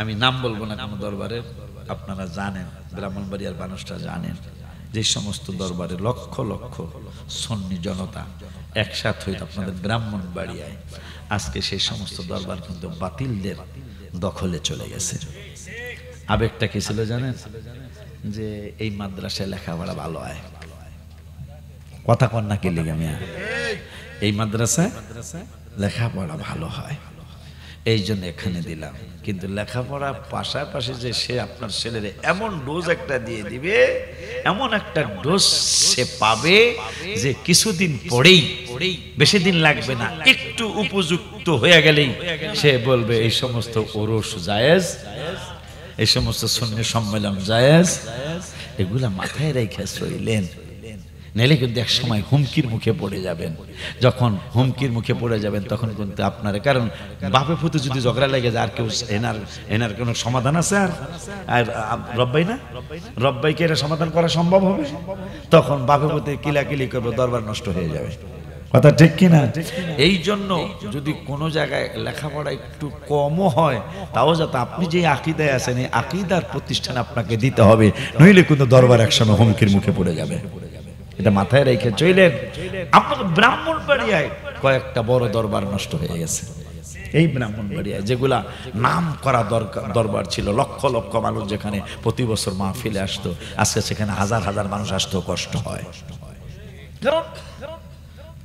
আমি নাম বলবো না কোন দরবারের, আপনারা জানেন, ব্রাহ্মণবাড়িয়ার মানুষরা জানেন, যে সমস্ত দরবারে লক্ষ লক্ষ সুন্নি জনতা একসাথ হয়ে আপনাদের ব্রাহ্মণবাড়িয়ায়, আজকে সেই সমস্ত দরবার কিন্তু বাতিলদের দখলে চলে গেছে। আবেগটা কি ছিল জানেন? যে এই মাদ্রাসায় লেখাপড়া ভালো হয়, কথা কন না কি লেগে মিয়া, এই মাদ্রাসায় লেখাপড়া ভালো হয়, এই জন্য এখানে দিলাম। কিন্তু লেখাপড়া পাশাপাশি যে সে আপনার ছেলেরে এমন ডোজ একটা দিয়ে দিবে, এমন একটা ডোজ সে পাবে যে কিছুদিন পরেই, বেশি দিন লাগবে না, একটু উপযুক্ত হয়ে গেলেই সে বলবে এই সমস্ত ওরস জায়েজ, এই সমস্ত সুন্নি সম্মেলন জায়েজ। এগুলা মাথায় রেখে চলেন, নাইলে কিন্তু এক সময় হুমকির মুখে পড়ে যাবেন। যখন হুমকির মুখে পড়ে যাবেন তখন কিন্তু আপনার, কারণ বাপে পুতে যদি ঝগড়া লেগে যায় আর কেউ এনার কোনো সমাধান আছে? আর রব্বাই না, রব্বাইকে এটা সমাধান করা সম্ভব হবে? তখন বাপে পুতে কিলাকিলি করবে, দরবার নষ্ট হয়ে যাবে। কথা ঠিক কিনা? এই জন্য যদি কোনো জায়গায় লেখাপড়া একটু কমও হয়, তাও যাতে আপনি যে আকীদায় আছেন এই আকীদার প্রতিষ্ঠান আপনাকে দিতে হবে, নইলে কিন্তু দরবার একসময় হুমকির মুখে পড়ে যাবে। এটা মাথায় রেখে চলেন। আপনাদের ব্রাহ্মণবাড়িয়ায় কয়েকটা বড় দরবার নষ্ট হয়ে গেছে, এই ব্রাহ্মণবাড়িয়ায় যেগুলা নাম করা দরবার ছিল, লক্ষ লক্ষ মানুষ যেখানে প্রতি বছর মাহফিলে আসতো, আজকে সেখানে হাজার হাজার মানুষ আসতেও কষ্ট হয়। কারণ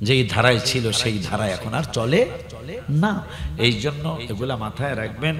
যেই ধারায় ছিল সেই ধারায় এখন আর চলে না। এই জন্য এগুলা মাথায় রাখবেন।